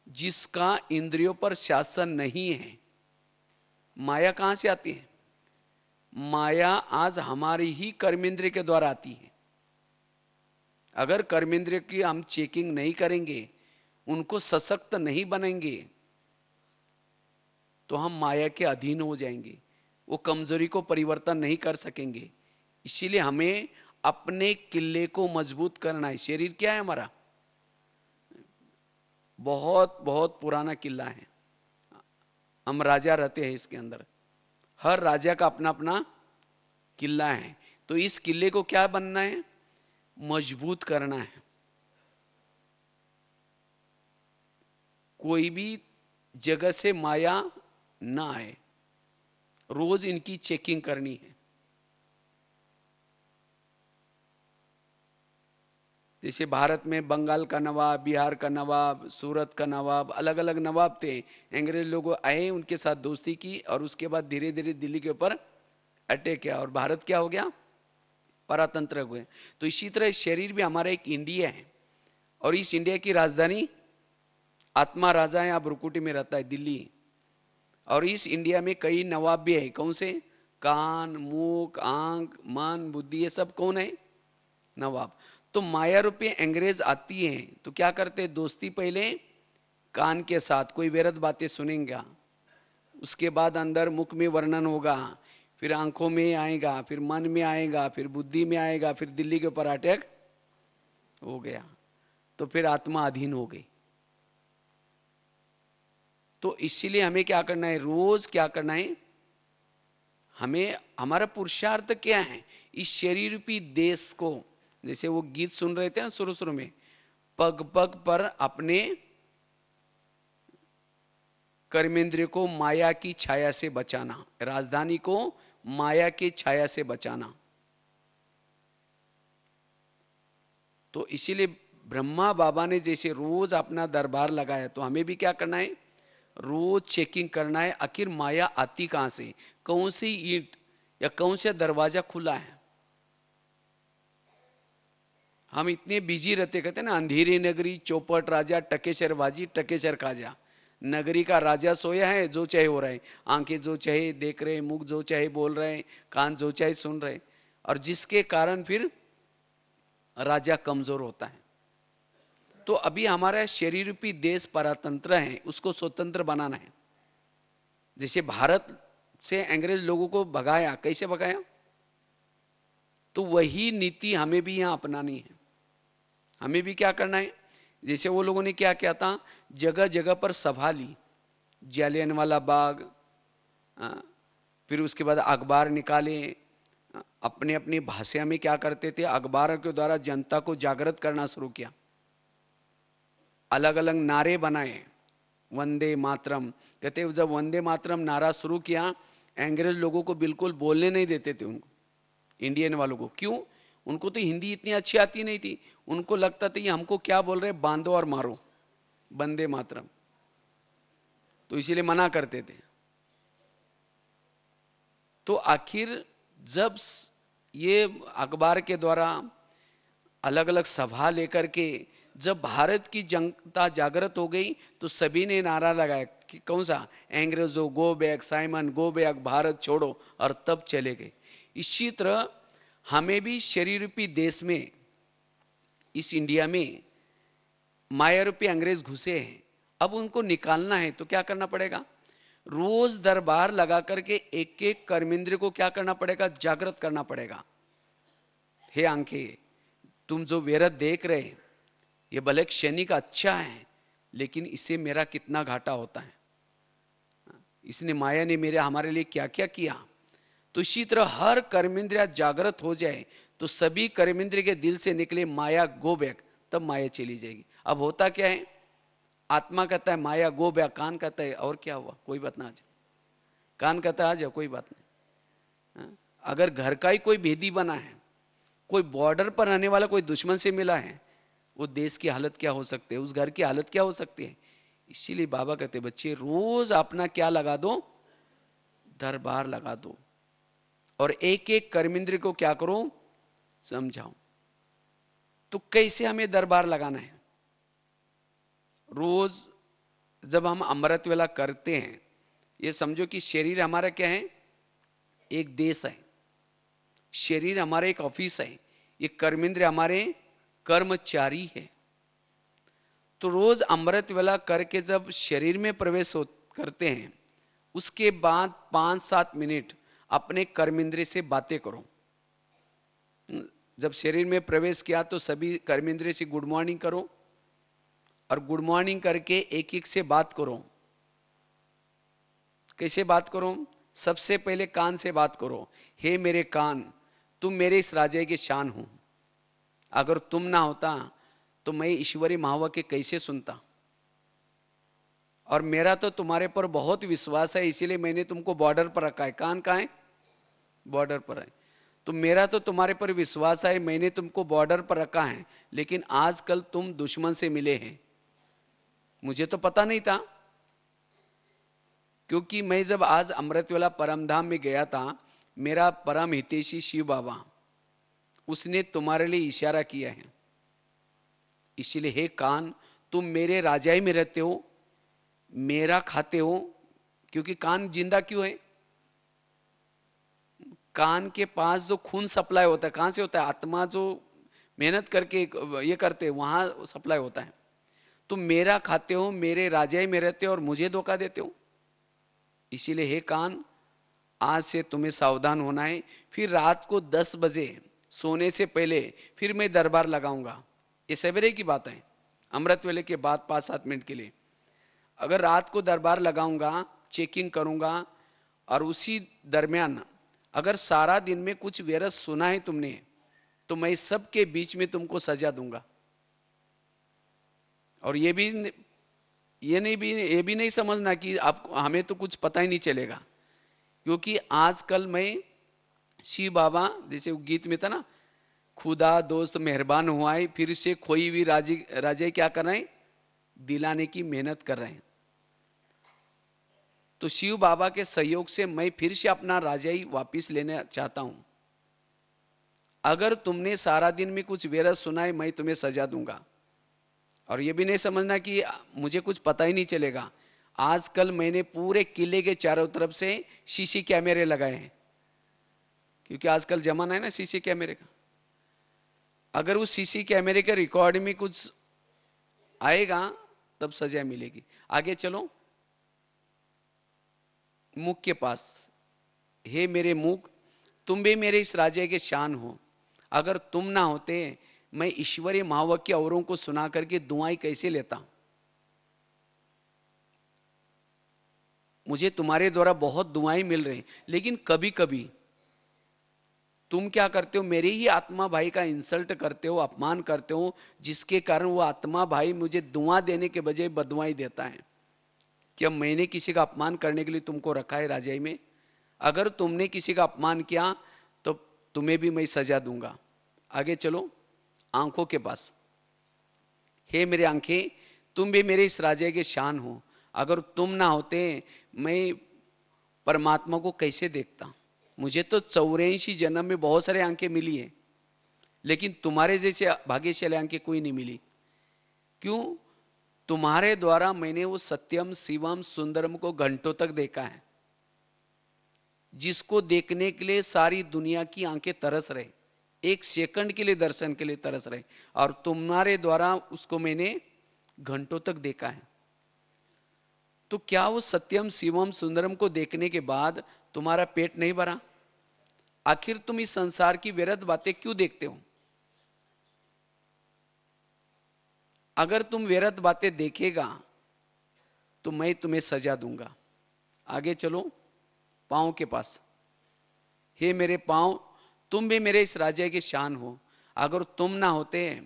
Speaker 2: जिसका इंद्रियों पर शासन नहीं है, माया कहां से आती है? माया आज हमारी ही कर्मेंद्रिय के द्वारा आती है। अगर कर्मेंद्रिय की हम चेकिंग नहीं करेंगे, उनको सशक्त नहीं बनेंगे, तो हम माया के अधीन हो जाएंगे, वो कमजोरी को परिवर्तन नहीं कर सकेंगे। इसीलिए हमें अपने किले को मजबूत करना है। शरीर क्या है हमारा? बहुत बहुत पुराना किला है। हम राजा रहते हैं इसके अंदर। हर राजा का अपना अपना किला है। तो इस किले को क्या बनना है? मजबूत करना है। कोई भी जगह से माया ना आए, रोज इनकी चेकिंग करनी है। जैसे भारत में बंगाल का नवाब, बिहार का नवाब, सूरत का नवाब, अलग अलग नवाब थे। अंग्रेज लोग आए, उनके साथ दोस्ती की, और उसके बाद धीरे धीरे दिल्ली के ऊपर अटैक किया, और भारत क्या हो गया? परातंत्र हुए। तो इसी तरह इस शरीर भी हमारा एक इंडिया है, और इस इंडिया की राजधानी आत्मा राजा है, अब रुकुटी में रहता है, दिल्ली। और इस इंडिया में कई नवाब भी है। कौन से? कान, मुख, आंख, मन, बुद्धि, ये सब कौन है? नवाब। तो माया रूपी अंग्रेज आती है तो क्या करते? दोस्ती पहले कान के साथ कोई व्यर्थ बातें सुनेंगे, उसके बाद अंदर मुख में वर्णन होगा, फिर आंखों में आएगा, फिर मन में आएगा, फिर बुद्धि में आएगा, फिर दिल्ली के ऊपर अटैक हो गया, तो फिर आत्मा अधीन हो गई। तो इसीलिए हमें क्या करना है? रोज क्या करना है? हमें हमारा पुरुषार्थ क्या है? इस शरीर रूपी देश को, जैसे वो गीत सुन रहे थे ना शुरू शुरू में, पग पग पर अपने कर्मेंद्रिय को माया की छाया से बचाना, राजधानी को माया की छाया से बचाना। तो इसीलिए ब्रह्मा बाबा ने जैसे रोज अपना दरबार लगाया, तो हमें भी क्या करना है, रोज चेकिंग करना है, आखिर माया आती कहां से, कौन सी ईंट या कौन सा दरवाजा खुला है। हम इतने बिजी रहते, कहते ना अंधेरी नगरी चौपट राजा टकेसर बाजी टकेसर खाजा। नगरी का राजा सोया है, जो चाहे हो रहा है, आंखें जो चाहे देख रहे, मुख जो चाहे बोल रहे, कान जो चाहे सुन रहे, और जिसके कारण फिर राजा कमजोर होता है। तो अभी हमारा शरीर रूपी देश परतंत्र है, उसको स्वतंत्र बनाना है। जैसे भारत से अंग्रेज लोगों को भगाया, कैसे भगाया, तो वही नीति हमें भी यहां अपनानी है। हमें भी क्या करना है, जैसे वो लोगों ने क्या किया था, जगह जगह पर सभा ली, जालियनवाला बाग, फिर उसके बाद अखबार निकाले, अपने अपनी भाषा में क्या करते थे, अखबारों के द्वारा जनता को जागृत करना शुरू किया, अलग अलग नारे बनाए, वंदे मातरम। कहते जब वंदे मातरम नारा शुरू किया, अंग्रेज लोगों को बिल्कुल बोलने नहीं देते थे, उनको इंडियन वालों को। क्यों, उनको तो हिंदी इतनी अच्छी आती नहीं थी, उनको लगता था ये हमको क्या बोल रहे, बांधो और मारो, वंदे मातरम, तो इसीलिए मना करते थे। तो आखिर जब ये अखबार के द्वारा अलग अलग सभा लेकर के जब भारत की जनता जागृत हो गई, तो सभी ने नारा लगाया कि कौन सा, अंग्रेजों go back, Simon go back, Bharat छोड़ो, और तब चले गए। इसी तरह हमें भी शरीर रूपी देश में, इस इंडिया में माया रूपी अंग्रेज घुसे हैं, अब उनको निकालना है, तो क्या करना पड़ेगा, रोज दरबार लगा करके एक एक कर्मेंद्र को क्या करना पड़ेगा, जागृत करना पड़ेगा। हे आंखें, तुम जो व्यर्थ देख रहे, ये भले क्षणिक अच्छा है, लेकिन इससे मेरा कितना घाटा होता है, इसने माया ने मेरे हमारे लिए क्या क्या किया। तो इसी तरह हर कर्मेंद्रिय जागृत हो जाए, तो सभी कर्मेंद्रिय के दिल से निकले माया गो बैक, तब माया चली जाएगी। अब होता क्या है, आत्मा कहता है माया गो बैक, कान कहता है और क्या हुआ, कोई बात ना, आ जाए, कान कहता है आ जाओ, कोई बात नहीं। अगर घर का ही कोई भेदी बना है, कोई बॉर्डर पर रहने वाला कोई दुश्मन से मिला है, वो देश की हालत क्या हो सकती है, उस घर की हालत क्या हो सकती है। इसीलिए बाबा कहते बच्चे रोज अपना क्या लगा दो, दरबार लगा दो, और एक एक कर्मेंद्र को क्या करो, समझाओ। तो कैसे हमें दरबार लगाना है, रोज जब हम अमृत वेला करते हैं, ये समझो कि शरीर हमारा क्या है, एक देश है, शरीर हमारा एक ऑफिस है, ये कर्मेंद्र हमारे कर्मचारी है। तो रोज अमृत वेला करके जब शरीर में प्रवेश करते हैं, उसके बाद 5-7 मिनट अपने कर्मेंद्र से बातें करो। जब शरीर में प्रवेश किया तो सभी कर्मेंद्र से गुड मॉर्निंग करो, और गुड मॉर्निंग करके एक एक से बात करो। कैसे बात करो, सबसे पहले कान से बात करो, हे मेरे कान, तुम मेरे इस राज्य की शान हो, अगर तुम ना होता तो मैं ईश्वरी महावाक्य कैसे सुनता, और मेरा तो तुम्हारे पर बहुत विश्वास है, इसीलिए मैंने तुमको बॉर्डर पर रखा है। कान कहां है, बॉर्डर पर है। तो मेरा तो तुम्हारे पर विश्वास है, मैंने तुमको बॉर्डर पर रखा है, लेकिन आजकल तुम दुश्मन से मिले हैं, मुझे तो पता नहीं था। क्योंकि मैं जब आज अमृतवेला परमधाम में गया था, मेरा परम हितैषी शिव बाबा, उसने तुम्हारे लिए इशारा किया है। इसीलिए हे कान, तुम मेरे राजाई में रहते हो, मेरा खाते हो। क्योंकि कान जिंदा क्यों है, कान के पास जो खून सप्लाई होता है कहां से होता है, आत्मा जो मेहनत करके ये करते हैं वहां सप्लाई होता है। तुम मेरा खाते हो, मेरे राजाई में रहते हो, और मुझे धोखा देते हो। इसीलिए हे कान, आज से तुम्हें सावधान होना है। फिर रात को 10 बजे सोने से पहले फिर मैं दरबार लगाऊंगा, ये सवेरे की बात है, अमृत वेले के बाद 5-7 मिनट के लिए। अगर रात को दरबार लगाऊंगा, चेकिंग करूंगा, और उसी दरमियान अगर सारा दिन में कुछ व्यर्थ सुना है तुमने, तो मैं सबके बीच में तुमको सजा दूंगा। और ये भी नहीं समझना कि आप हमें तो कुछ पता ही नहीं चलेगा। क्योंकि आजकल मैं शिव बाबा, जैसे गीत में था ना, खुदा दोस्त मेहरबान हुआ है, फिर से खोई हुई राजे क्या कर रहे हैं, दिलाने की मेहनत कर रहे हैं। तो शिव बाबा के सहयोग से मैं फिर से अपना राजाई वापिस लेना चाहता हूं। अगर तुमने सारा दिन में कुछ व्यर्थ सुना है, मैं तुम्हें सजा दूंगा। और यह भी नहीं समझना कि मुझे कुछ पता ही नहीं चलेगा। आजकल मैंने पूरे किले के चारों तरफ से सीसी कैमरे लगाए हैं, क्योंकि आजकल जमाना है ना सीसी कैमरे का। अगर उस सीसी कैमरे के रिकॉर्ड में कुछ आएगा तब सजा मिलेगी। आगे चलो, मुख के पास। हे मेरे मुख, तुम भी मेरे इस राज्य के शान हो। अगर तुम ना होते, मैं ईश्वरीय महावाक्य औरों को सुना करके दुआएं कैसे लेता। मुझे तुम्हारे द्वारा बहुत दुआएं मिल रही, लेकिन कभी कभी तुम क्या करते हो, मेरे ही आत्मा भाई का इंसल्ट करते हो, अपमान करते हो, जिसके कारण वो आत्मा भाई मुझे दुआ देने के बजाय बदुआई देता है। क्या मैंने किसी का अपमान करने के लिए तुमको रखा है राजाई में? अगर तुमने किसी का अपमान किया तो तुम्हें भी मैं सजा दूंगा। आगे चलो, आंखों के पास। हे मेरे आंखें, तुम भी मेरे इस राज्य के शान हो। अगर तुम ना होते, मैं परमात्मा को कैसे देखता। मुझे तो 84 जन्म में बहुत सारे आंखें मिली है, लेकिन तुम्हारे जैसे भाग्यशाली आंखें कोई नहीं मिली। क्यों? तुम्हारे द्वारा मैंने वो सत्यम शिवम सुंदरम को घंटों तक देखा है, जिसको देखने के लिए सारी दुनिया की आंखें तरस रहे, एक सेकंड के लिए दर्शन के लिए तरस रहे, और तुम्हारे द्वारा उसको मैंने घंटों तक देखा है। तो क्या वो सत्यम शिवम सुंदरम को देखने के बाद तुम्हारा पेट नहीं भरा? आखिर तुम इस संसार की व्यर्थ बातें क्यों देखते हो? अगर तुम व्यर्थ बातें देखेगा तो मैं तुम्हें सजा दूंगा। आगे चलो, पांव के पास। हे मेरे पांव, तुम भी मेरे इस राज्य के शान हो। अगर तुम ना होते,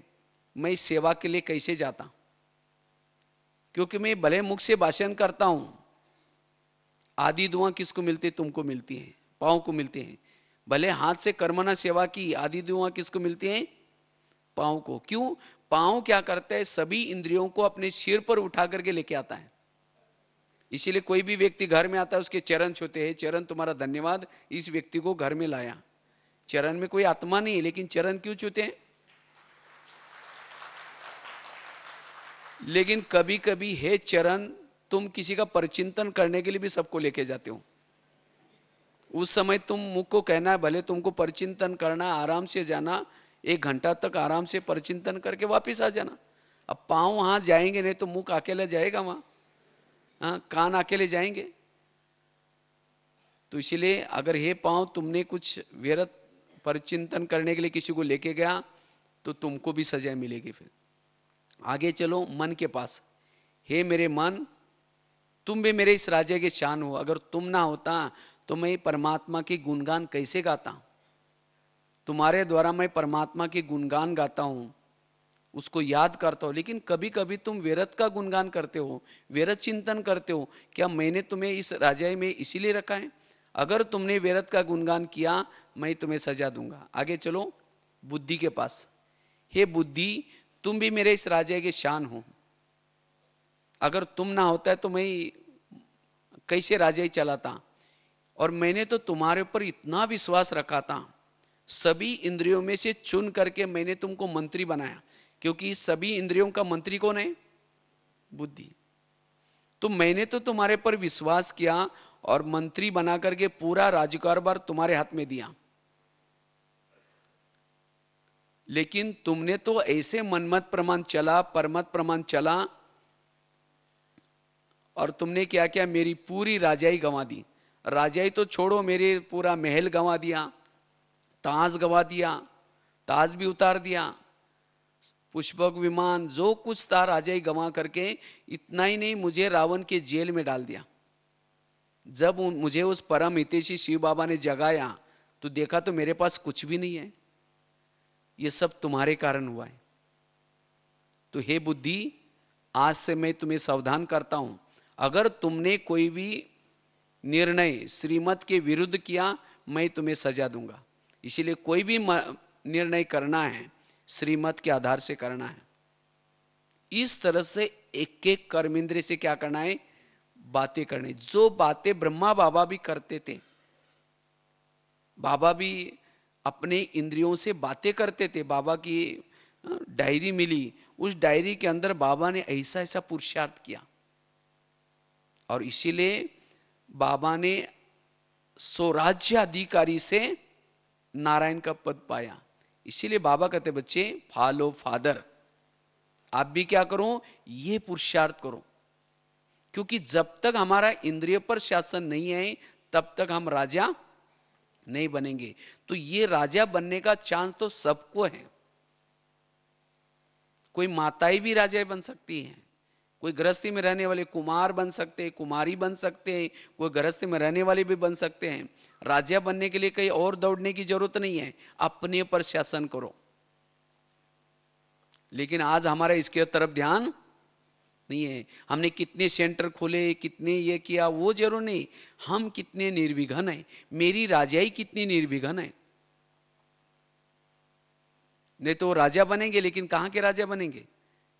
Speaker 2: मैं इस सेवा के लिए कैसे जाता। क्योंकि मैं भले मुख से भाषण करता हूं, आधी दुआ किसको मिलती? तुमको मिलती है, पांव को मिलती है। भले हाथ से कर्मना सेवा की, आधी दुआ किसको मिलती है? पांव को। क्यों? पांव क्या करता है, सभी इंद्रियों को अपने सिर पर उठा करके लेके आता है। इसीलिए कोई भी व्यक्ति घर में आता है, उसके चरण छूते हैं, चरण तुम्हारा धन्यवाद, इस व्यक्ति को घर में लाया। चरण में कोई आत्मा नहीं है, लेकिन चरण क्यों छूते हैं? लेकिन कभी कभी हे चरण, तुम किसी का परिचिंतन करने के लिए भी सबको लेके जाते हो। उस समय तुम मुख को कहना है, भले तुमको परिचिंतन करना, आराम से जाना, 1 घंटा तक आराम से परिचिंतन करके वापिस आ जाना। अब पांव वहां जाएंगे नहीं तो मुख अकेला जाएगा वहां, कान अकेले जाएंगे। तो इसलिए अगर हे पांव तुमने कुछ व्यर्थ परिचिंतन करने के लिए किसी को लेके गया तो तुमको भी सजा मिलेगी। फिर आगे चलो, मन के पास। हे मेरे मन, तुम भी मेरे इस राज्य के शान हो। अगर तुम ना होता तो मैं परमात्मा की गुणगान कैसे गाता। तुम्हारे द्वारा मैं परमात्मा की गुणगान गाता हूं, उसको याद करता हूं। लेकिन कभी कभी तुम व्यर्थ का गुणगान करते हो, व्यर्थ चिंतन करते हो। क्या मैंने तुम्हें इस राजाई में इसीलिए रखा है? अगर तुमने व्यर्थ का गुणगान किया, मैं तुम्हें सजा दूंगा। आगे चलो, बुद्धि के पास। हे बुद्धि, तुम भी मेरे इस राज्य के शान हो। अगर तुम ना होता तो मैं कैसे राज्य चलाता। और मैंने तो तुम्हारे ऊपर इतना विश्वास रखा था, सभी इंद्रियों में से चुन करके मैंने तुमको मंत्री बनाया। क्योंकि सभी इंद्रियों का मंत्री कौन है? बुद्धि। तो मैंने तो तुम्हारे पर विश्वास किया और मंत्री बना करके पूरा राज्यकारभार तुम्हारे हाथ में दिया। लेकिन तुमने तो ऐसे मनमत प्रमाण चला, परमत प्रमाण चला, और तुमने क्या किया? मेरी पूरी राजाई गंवा दी। राजाई तो छोड़ो, मेरे पूरा महल गंवा दिया, ताज गंवा दिया, ताज भी उतार दिया, पुष्पक विमान जो कुछ था राजाई गंवा करके। इतना ही नहीं, मुझे रावण के जेल में डाल दिया। जब मुझे उस परम हितैषी शिव बाबा ने जगाया तो देखा तो मेरे पास कुछ भी नहीं है। ये सब तुम्हारे कारण हुआ है। तो हे बुद्धि, आज से मैं तुम्हें सावधान करता हूं, अगर तुमने कोई भी निर्णय श्रीमत के विरुद्ध किया, मैं तुम्हें सजा दूंगा। इसीलिए कोई भी निर्णय करना है, श्रीमत के आधार से करना है। इस तरह से एक एक कर्मेंद्रिय से क्या करना है, बातें करनी। जो बातें ब्रह्मा बाबा भी करते थे, बाबा भी अपने इंद्रियों से बातें करते थे। बाबा की डायरी मिली, उस डायरी के अंदर बाबा ने ऐसा ऐसा पुरुषार्थ किया, और इसीलिए बाबा ने स्वराज्य अधिकारी से नारायण का पद पाया। इसीलिए बाबा कहते बच्चे फॉलो फादर, आप भी क्या करो, ये पुरुषार्थ करो। क्योंकि जब तक हमारा इंद्रिय पर शासन नहीं है तब तक हम राजा नहीं बनेंगे। तो ये राजा बनने का चांस तो सबको है। कोई माताएं भी राजा बन सकती हैं, कोई गृहस्थी में रहने वाले कुमार बन सकते हैं, कुमारी बन सकते हैं, कोई गृहस्थी में रहने वाले भी बन सकते हैं। राजा बनने के लिए कहीं और दौड़ने की जरूरत नहीं है, अपने पर शासन करो। लेकिन आज हमारा इसके तरफ ध्यान नहीं है। हमने कितने सेंटर खोले, कितने ये किया, वो जरूर नहीं, हम कितने निर्विघ्न हैं, मेरी राजाई कितनी निर्विघ्न है। नहीं तो राजा बनेंगे, लेकिन कहां के राजा बनेंगे।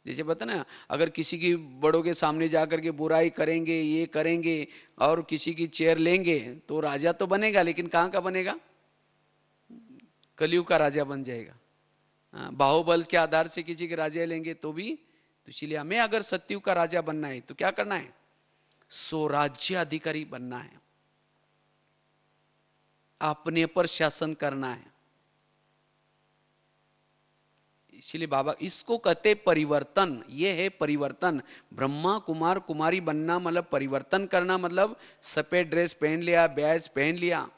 Speaker 2: जैसे बता ना, अगर किसी की बड़ों के सामने जाकर के बुराई करेंगे, ये करेंगे और किसी की चेयर लेंगे तो राजा तो बनेगा, लेकिन कहां का बनेगा, कलयुग का राजा बन जाएगा। बाहुबल के आधार से किसी के राजा लेंगे तो भी, तो इसलिए हमें अगर सत्युग का राजा बनना है तो क्या करना है, स्वराज्य अधिकारी बनना है, अपने पर शासन करना है। इसलिए बाबा इसको कहते परिवर्तन, ये है परिवर्तन। ब्रह्मा कुमार कुमारी बनना मतलब परिवर्तन करना, मतलब सफेद ड्रेस पहन लिया, बैज पहन लिया,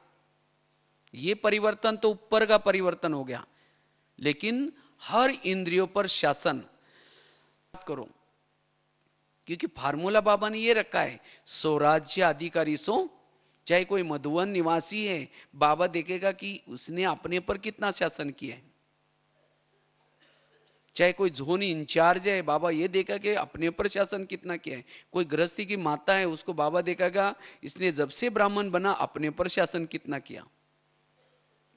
Speaker 2: ये परिवर्तन तो ऊपर का परिवर्तन हो गया। लेकिन हर इंद्रियों पर शासन करो, क्योंकि फार्मूला बाबा ने ये रखा है, स्वराज्य अधिकारी सो। चाहे कोई मधुवन निवासी है, बाबा देखेगा कि उसने अपने पर कितना शासन किया है। चाहे कोई जोन इंचार्ज है, बाबा ये देखा कि अपने पर शासन कितना किया है। कोई गृहस्थी की माता है, उसको बाबा देखेगा इसने जब से ब्राह्मण बना अपने पर शासन कितना किया।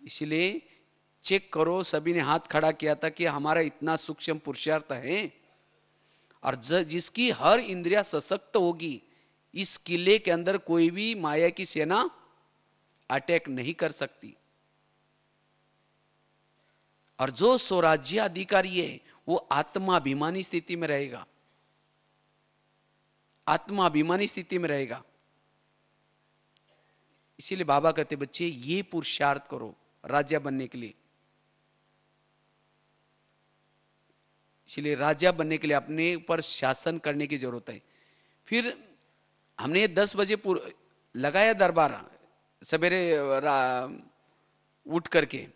Speaker 2: इसलिए चेक करो, सभी ने हाथ खड़ा किया था कि हमारा इतना सूक्ष्म पुरुषार्थ है, और जिसकी हर इंद्रिया सशक्त होगी, इस किले के अंदर कोई भी माया की सेना अटैक नहीं कर सकती। और जो स्वराज्य अधिकारी है वो आत्माभिमानी स्थिति में रहेगा, आत्माभिमानी स्थिति में रहेगा। इसीलिए बाबा कहते बच्चे ये पुरुषार्थ करो राजा बनने के लिए। इसलिए राजा बनने के लिए अपने ऊपर शासन करने की जरूरत है। फिर हमने 10 बजे लगाया दरबार, सवेरे उठ करके,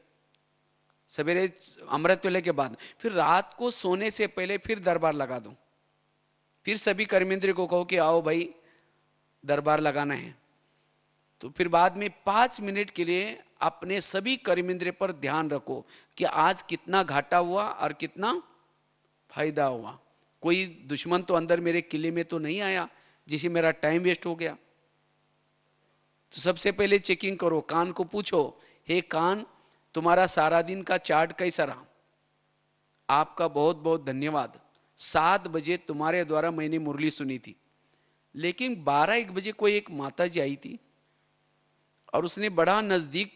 Speaker 2: सवेरे अमृत वेले के बाद, फिर रात को सोने से पहले फिर दरबार लगा दो। फिर सभी कर्मेंद्र को कहो कि आओ भाई दरबार लगाना है। तो फिर बाद में 5 मिनट के लिए अपने सभी कर्मेंद्र पर ध्यान रखो कि आज कितना घाटा हुआ और कितना फायदा हुआ। कोई दुश्मन तो अंदर मेरे किले में तो नहीं आया जिसे मेरा टाइम वेस्ट हो गया। तो सबसे पहले चेकिंग करो, कान को पूछो, हे कान तुम्हारा सारा दिन का चार्ट कैसा रहा, आपका बहुत बहुत धन्यवाद। 7 बजे तुम्हारे द्वारा मैंने मुरली सुनी थी, लेकिन 12-1 बजे कोई एक माता जी आई थी और उसने बड़ा नजदीक,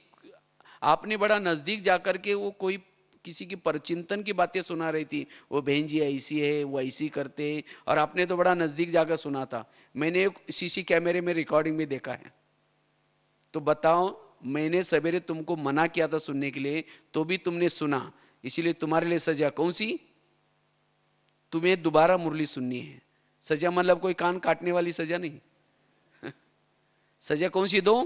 Speaker 2: आपने बड़ा नजदीक जाकर के वो कोई किसी की परचिंतन की बातें सुना रही थी। वो बहन जी ऐसी है, वो ऐसी करते, और आपने तो बड़ा नजदीक जाकर सुना था। मैंने सीसी कैमरे में रिकॉर्डिंग में देखा है। तो बताओ, मैंने सवेरे तुमको मना किया था सुनने के लिए, तो भी तुमने सुना, इसीलिए तुम्हारे लिए सजा कौन सी, तुम्हें दोबारा मुरली सुननी है। सजा मतलब कोई कान काटने वाली सजा नहीं सजा कौन सी दो,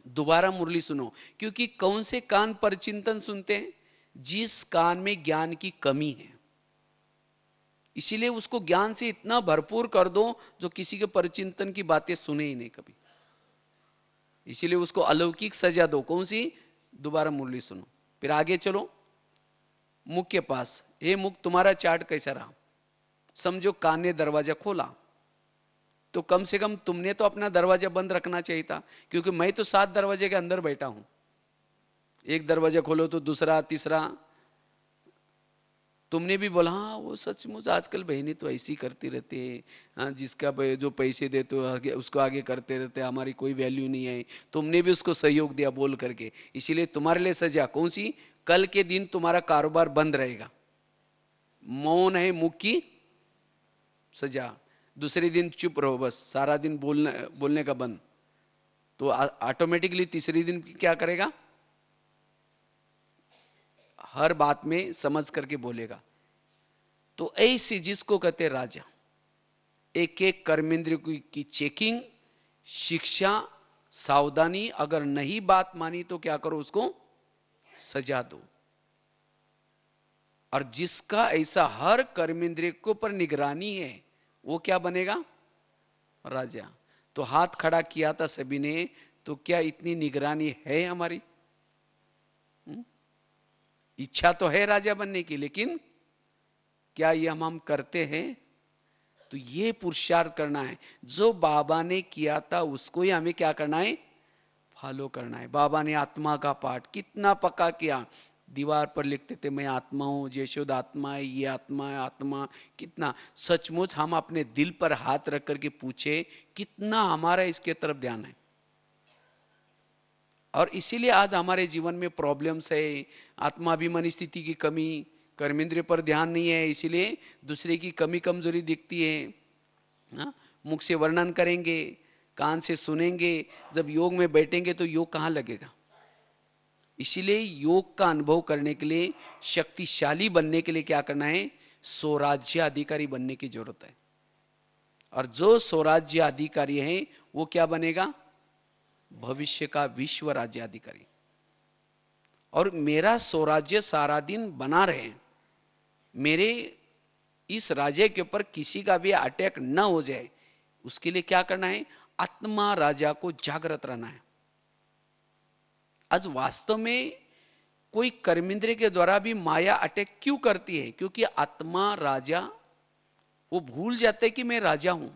Speaker 2: दोबारा मुरली सुनो। क्योंकि कौन से कान पर चिंतन सुनते हैं, जिस कान में ज्ञान की कमी है। इसीलिए उसको ज्ञान से इतना भरपूर कर दो जो किसी के परचिंतन की बातें सुने ही नहीं कभी। इसीलिए उसको अलौकिक सजा दो, कौन सी, दोबारा मुरली सुनो। फिर आगे चलो मुख के पास, हे मुख तुम्हारा चार्ट कैसा रहा। समझो कान ने दरवाजा खोला, तो कम से कम तुमने तो अपना दरवाजा बंद रखना चाहिए था, क्योंकि मैं तो 7 दरवाजे के अंदर बैठा हूं। एक दरवाजा खोलो तो दूसरा तीसरा। तुमने भी बोला हाँ वो सचमुच आजकल बहनी तो ऐसी करती रहती है, हाँ जिसका जो पैसे दे तो आगे उसको आगे करते रहते, हमारी कोई वैल्यू नहीं है। तुमने भी उसको सहयोग दिया बोल करके, इसीलिए तुम्हारे लिए सजा कौन सी? कल के दिन तुम्हारा कारोबार बंद रहेगा। मौन है मुख की सजा। दूसरे दिन चुप रहो, बस सारा दिन बोलने का बंद। तो ऑटोमेटिकली तीसरे दिन क्या करेगा? हर बात में समझ करके बोलेगा। तो ऐसी जिसको कहते राजा, एक एक कर्मेंद्र की चेकिंग, शिक्षा, सावधानी। अगर नहीं बात मानी तो क्या करो? उसको सजा दो। और जिसका ऐसा हर कर्मेंद्रिय को पर निगरानी है, वो क्या बनेगा? राजा। तो हाथ खड़ा किया था सभी ने, तो क्या इतनी निगरानी है हमारी? इच्छा तो है राजा बनने की, लेकिन क्या ये हम करते हैं? तो ये पुरुषार्थ करना है। जो बाबा ने किया था उसको ही हमें क्या करना है? फॉलो करना है। बाबा ने आत्मा का पाठ कितना पक्का किया, दीवार पर लिखते थे मैं आत्मा हूं, यशोद आत्मा है, ये आत्मा है, आत्मा। कितना सचमुच हम अपने दिल पर हाथ रख करके पूछे, कितना हमारा इसके तरफ ध्यान है? और इसीलिए आज हमारे जीवन में प्रॉब्लम्स है। आत्माभिमानी स्थिति की कमी, कर्मेंद्रिय पर ध्यान नहीं है, इसीलिए दूसरे की कमी कमजोरी दिखती है। मुख से वर्णन करेंगे, कान से सुनेंगे, जब योग में बैठेंगे तो योग कहां लगेगा? इसीलिए योग का अनुभव करने के लिए, शक्तिशाली बनने के लिए क्या करना है? स्वराज्य अधिकारी बनने की जरूरत है। और जो स्वराज्य अधिकारी है वो क्या बनेगा? भविष्य का विश्व राज्य अधिकारी। और मेरा स्वराज्य सारा दिन बना रहे, मेरे इस राज्य के ऊपर किसी का भी अटैक न हो जाए, उसके लिए क्या करना है? आत्मा राजा को जागृत रहना है। आज वास्तव में कोई कर्मेंद्रिय के द्वारा भी माया अटैक क्यों करती है? क्योंकि आत्मा राजा वो भूल जाते हैं कि मैं राजा हूं,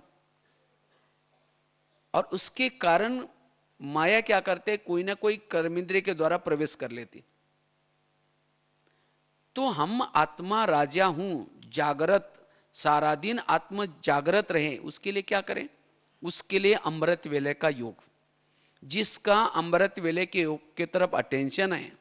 Speaker 2: और उसके कारण माया क्या करते? कोई ना कोई कर्मेंद्रिय के द्वारा प्रवेश कर लेती। तो हम आत्मा राजा हूं, जागृत, सारा दिन आत्मा जागृत रहे, उसके लिए क्या करें? उसके लिए अमृत वेले का योग। जिसका अमृत वेले के योग की तरफ अटेंशन है,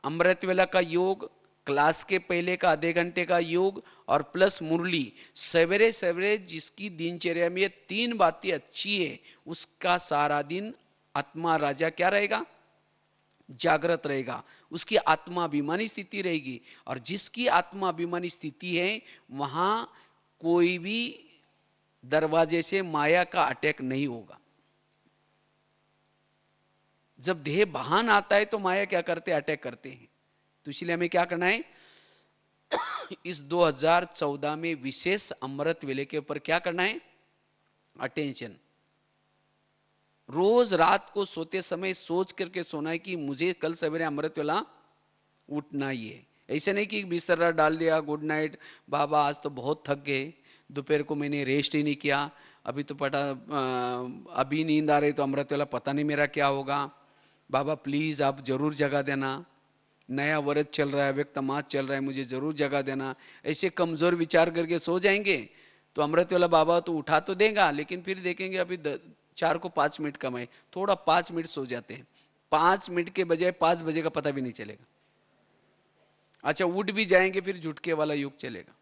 Speaker 2: अमृत वेला का योग, क्लास के पहले का आधे घंटे का योग और प्लस मुरली, सवेरे सवेरे जिसकी दिनचर्या में ये तीन बातें अच्छी है, उसका सारा दिन आत्मा राजा क्या रहेगा? जागृत रहेगा। उसकी आत्माभिमानी स्थिति रहेगी। और जिसकी आत्माभिमानी स्थिति है, वहां कोई भी दरवाजे से माया का अटैक नहीं होगा। जब देह भान आता है तो माया क्या करते? अटैक करते हैं। तो इसलिए हमें क्या करना है? इस 2014 में विशेष अमृत वेले के ऊपर क्या करना है? अटेंशन। रोज रात को सोते समय सोच करके सोना है कि मुझे कल सवेरे अमृत वेला उठना ही है। ऐसे नहीं कि बिस्तर डाल दिया, गुड नाइट बाबा आज तो बहुत थक गए, दोपहर को मैंने रेस्ट ही नहीं किया, अभी तो अभी नींद आ रही तो अमृत वेला पता नहीं मेरा क्या होगा, बाबा प्लीज आप जरूर जगा देना, नया वर्ष चल रहा है, व्यक्त मास चल रहा है, मुझे जरूर जगा देना। ऐसे कमजोर विचार करके सो जाएंगे तो अमृत वाला बाबा तो उठा तो देगा, लेकिन फिर देखेंगे अभी 4 को 5 मिनट कम है, थोड़ा 5 मिनट सो जाते हैं, 5 मिनट के बजाय 5 बजे का पता भी नहीं चलेगा। अच्छा उठ भी जाएंगे फिर झुटके वाला युग चलेगा।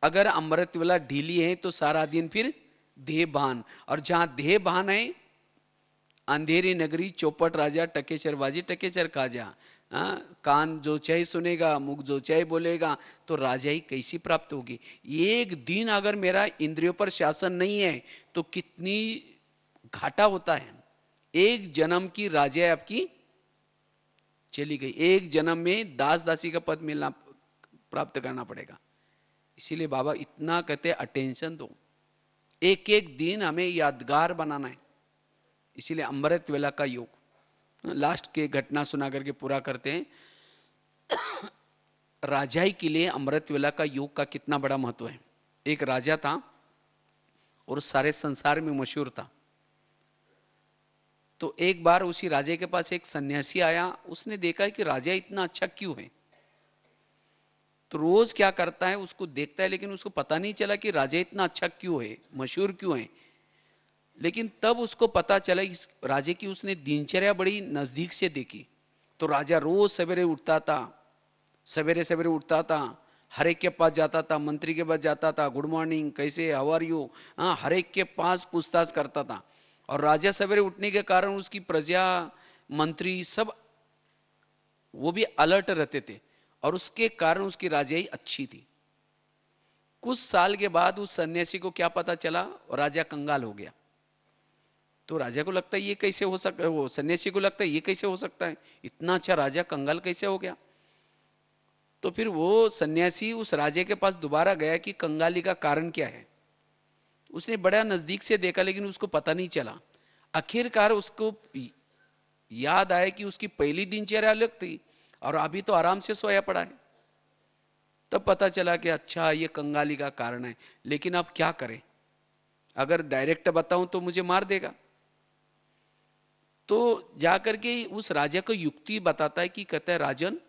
Speaker 2: अगर अमृत वाला ढीली है तो सारा दिन फिर देह भान, और जहां देह भान है, अंधेरी नगरी चौपट राजा टकेसर बाजी टकेसर खाजा। कान जो चाहे सुनेगा, मुख जो चाहे बोलेगा, तो राजाई कैसी प्राप्त होगी? एक दिन अगर मेरा इंद्रियों पर शासन नहीं है तो कितनी घाटा होता है। एक जन्म की राजा आपकी चली गई, एक जन्म में दास दासी का पद मिलना प्राप्त करना पड़ेगा। इसीलिए बाबा इतना कहते अटेंशन दो, एक एक दिन हमें यादगार बनाना है। इसीलिए अमृत वेला का योग, लास्ट के घटना सुना करके पूरा करते हैं। राजाई के लिए अमृत वेला का योग का कितना बड़ा महत्व है। एक राजा था और सारे संसार में मशहूर था। तो एक बार उसी राजे के पास एक सन्यासी आया, उसने देखा कि राजा इतना अच्छा क्यों है। तो रोज क्या करता है, उसको देखता है, लेकिन उसको पता नहीं चला कि राजा इतना अच्छा क्यों है, मशहूर क्यों है। लेकिन तब उसको पता चला इस राजे की उसने दिनचर्या बड़ी नजदीक से देखी। तो राजा रोज सवेरे उठता था, सवेरे सवेरे उठता था, हर एक के पास जाता था, मंत्री के पास जाता था, गुड मॉर्निंग, कैसे, हाउ आर यू, हाँ, हर एक के पास पूछताछ करता था। और राजा सवेरे उठने के कारण उसकी प्रजा, मंत्री सब वो भी अलर्ट रहते थे, और उसके कारण उसकी राजाई अच्छी थी। कुछ साल के बाद उस सन्यासी को क्या पता चला, राजा कंगाल हो गया। तो राजा को लगता है ये कैसे हो सकता है, वो सन्यासी को लगता है ये कैसे हो सकता है, इतना अच्छा राजा कंगाल कैसे हो गया। तो फिर वो सन्यासी उस राजे के पास दोबारा गया कि कंगाली का कारण क्या है। उसने बड़ा नजदीक से देखा, लेकिन उसको पता नहीं चला। आखिरकार उसको याद आया कि उसकी पहली दिनचर्या अलग थी और अभी तो आराम से सोया पड़ा है। तब पता चला कि अच्छा ये कंगाली का कारण है। लेकिन अब क्या करें, अगर डायरेक्ट बताऊं तो मुझे मार देगा। तो जाकर के उस राजा को युक्ति बताता है कि कहता है, राजन,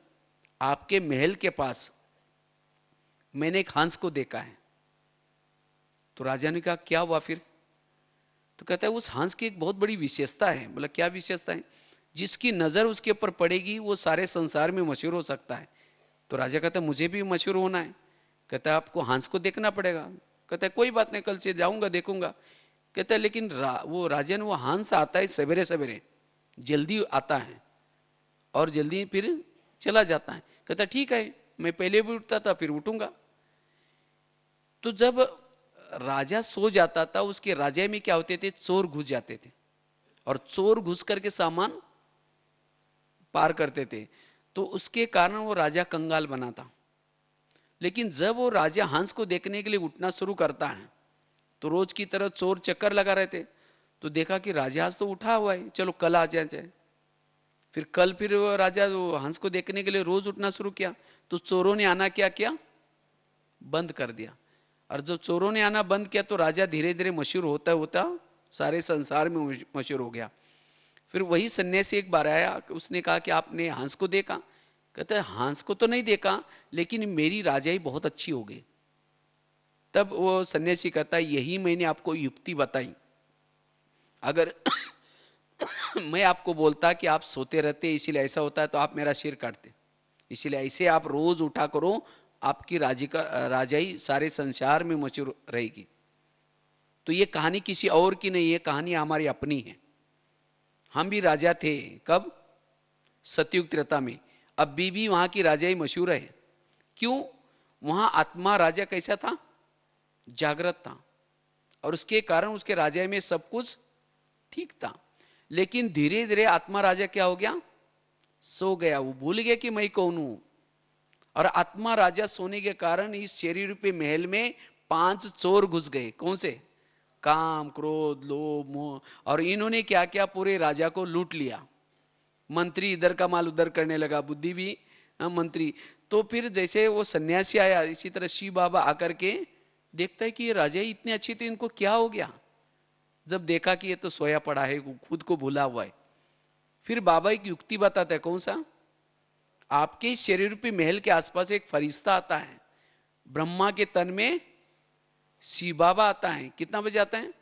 Speaker 2: आपके महल के पास मैंने एक हंस को देखा है। तो राजा ने कहा क्या हुआ फिर। तो कहता है उस हंस की एक बहुत बड़ी विशेषता है। बोला क्या विशेषता है। जिसकी नजर उसके ऊपर पड़ेगी वो सारे संसार में मशहूर हो सकता है। तो राजा कहता है मुझे भी मशहूर होना है। कहता है आपको हंस को देखना पड़ेगा। कहता है कोई बात नहीं, कल से जाऊंगा देखूंगा। कहता है लेकिन वो राजन, वो हंस आता है सवेरे सवेरे, जल्दी आता है और जल्दी फिर चला जाता है। कहता ठीक है, मैं पहले भी उठता था फिर उठूंगा। तो जब राजा सो जाता था, उसके राजा में क्या होते थे, चोर घुस जाते थे और चोर घुस करके सामान पार करते थे। तो उसके कारण वो राजा कंगाल बना था। लेकिन जब वो राजा हंस को देखने के लिए उठना शुरू करता है, तो रोज की तरह चोर चक्कर लगा रहे थे। तो देखा कि राजा आज तो उठा हुआ है, चलो कल आ जाए। फिर कल फिर वो राजा वो हंस को देखने के लिए रोज उठना शुरू किया। तो चोरों ने आना क्या किया, बंद कर दिया। और जब चोरों ने आना बंद किया तो राजा धीरे धीरे मशहूर होता होता सारे संसार में मशहूर हो गया। फिर वही सन्यासी एक बार आया, उसने कहा कि आपने हंस को देखा। कहते हैं हंस को तो नहीं देखा, लेकिन मेरी राजाई बहुत अच्छी हो गई। तब वो सन्यासी कहता है यही मैंने आपको युक्ति बताई। अगर मैं आपको बोलता कि आप सोते रहते इसीलिए ऐसा होता है, तो आप मेरा सिर काटते। इसीलिए ऐसे आप रोज उठा करो, आपकी राजाई सारे संसार में मशहूर रहेगी। तो ये कहानी किसी और की नहीं है, कहानी हमारी अपनी है। हम भी राजा थे, कब, सतयुग त्रेता में। अब भी वहां की राजाई मशहूर है। क्यों, वहां आत्मा राजा कैसा था, जागृत था, और उसके कारण उसके राजा में सब कुछ ठीक था। लेकिन धीरे धीरे आत्मा राजा क्या हो गया, सो गया। वो भूल गया कि मैं कौन हूं। और आत्मा राजा सोने के कारण इस शरीर रूपी महल में 5 चोर घुस गए। कौन से, काम, क्रोध, लोभ, मोह। और इन्होंने क्या किया, पूरे राजा को लूट लिया। मंत्री इधर का माल उधर करने लगा, बुद्धि भी मंत्री। तो फिर जैसे वो सन्यासी आया, इसी तरह शिव बाबा आकर के देखता है कि ये राजा ही इतने अच्छे थे, इनको क्या हो गया। जब देखा कि ये तो सोया पड़ा है, खुद को भूला हुआ है, फिर बाबा एक युक्ति बताता है। कौन सा, आपके शरीर रूपी महल के आसपास एक फरिश्ता आता है। ब्रह्मा के तन में शिव बाबा आता है। कितना बजे आता है,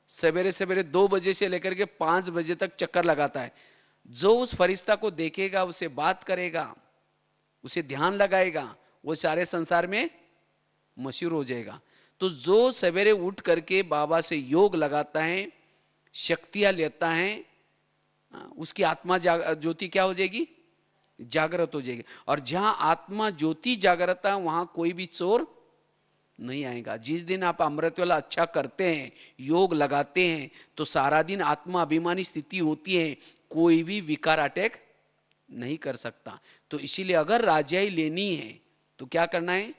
Speaker 2: सवेरे सवेरे 2 बजे से लेकर के 5 बजे तक चक्कर लगाता है। जो उस फरिश्ता को देखेगा, उसे बात करेगा, उसे ध्यान लगाएगा, वो सारे संसार में मशहूर हो जाएगा। तो जो सवेरे उठ करके बाबा से योग लगाता है, शक्तियां लेता है, उसकी आत्मा ज्योति क्या हो जाएगी, जागृत हो जाएगी। और जहां आत्मा ज्योति जागृत है, वहां कोई भी चोर नहीं आएगा। जिस दिन आप अमृत वाला अच्छा करते हैं, योग लगाते हैं, तो सारा दिन आत्मा अभिमानी स्थिति होती है, कोई भी विकार अटैक नहीं कर सकता। तो इसीलिए अगर राजाई लेनी है तो क्या करना है,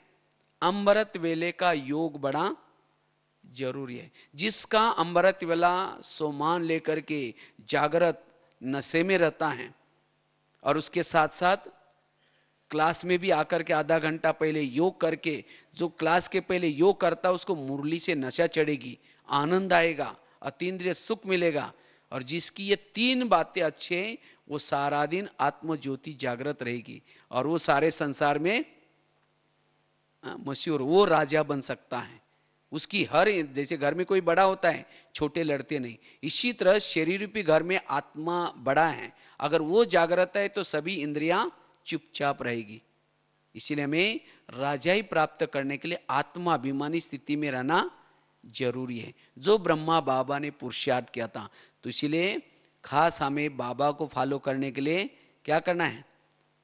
Speaker 2: अमृत वेले का योग बड़ा जरूरी है। जिसका अमृत वेला सोमान लेकर के जागृत नशे में रहता है, और उसके साथ साथ क्लास में भी आकर के आधा घंटा पहले योग करके, जो क्लास के पहले योग करता है उसको मुरली से नशा चढ़ेगी, आनंद आएगा, अतीन्द्रिय सुख मिलेगा। और जिसकी ये तीन बातें अच्छे हैं, वो सारा दिन आत्म ज्योति जागृत रहेगी और वो सारे संसार में मशहूर, वो राजा बन सकता है। उसकी हर, जैसे घर में कोई बड़ा होता है, छोटे लड़ते नहीं, इसी तरह शरीर रूपी घर में आत्मा बड़ा है, अगर वो जागृत है तो सभी इंद्रियां चुपचाप रहेगी। इसीलिए हमें राजाई प्राप्त करने के लिए आत्माभिमानी स्थिति में रहना जरूरी है, जो ब्रह्मा बाबा ने पुरुषार्थ किया था। तो इसीलिए खास हमें बाबा को फॉलो करने के लिए क्या करना है,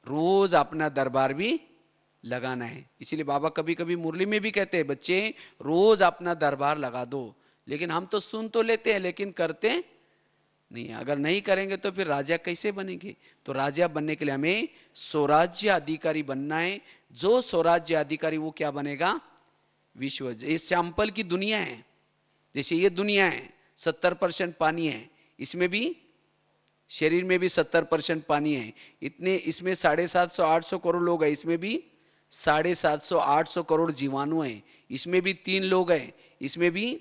Speaker 2: रोज अपना दरबार भी लगाना है। इसीलिए बाबा कभी कभी मुरली में भी कहते हैं, बच्चे रोज अपना दरबार लगा दो। लेकिन हम तो सुन तो लेते हैं लेकिन करते नहीं है। अगर नहीं करेंगे तो फिर राजा कैसे बनेंगे? तो राजा बनने के लिए हमें स्वराज्य अधिकारी बनना है। जो स्वराज्य अधिकारी वो क्या बनेगा? विश्व। ये सैंपल की दुनिया है, जैसे ये दुनिया है 70% पानी है, इसमें भी शरीर में भी 70% पानी है। इतने इसमें 750-800 करोड़ लोग हैं, इसमें भी 750-800 करोड़ जीवाणु हैं, इसमें भी 3 लोग हैं, इसमें भी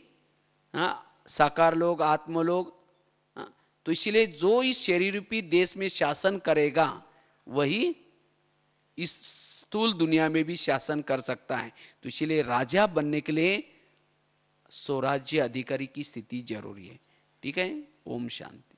Speaker 2: साकार लोग, आत्म लोग। तो इसलिए जो इस शरीर रूपी देश में शासन करेगा वही इस स्थूल दुनिया में भी शासन कर सकता है। तो इसलिए राजा बनने के लिए स्वराज्य अधिकारी की स्थिति जरूरी है। ठीक है। ओम शांति।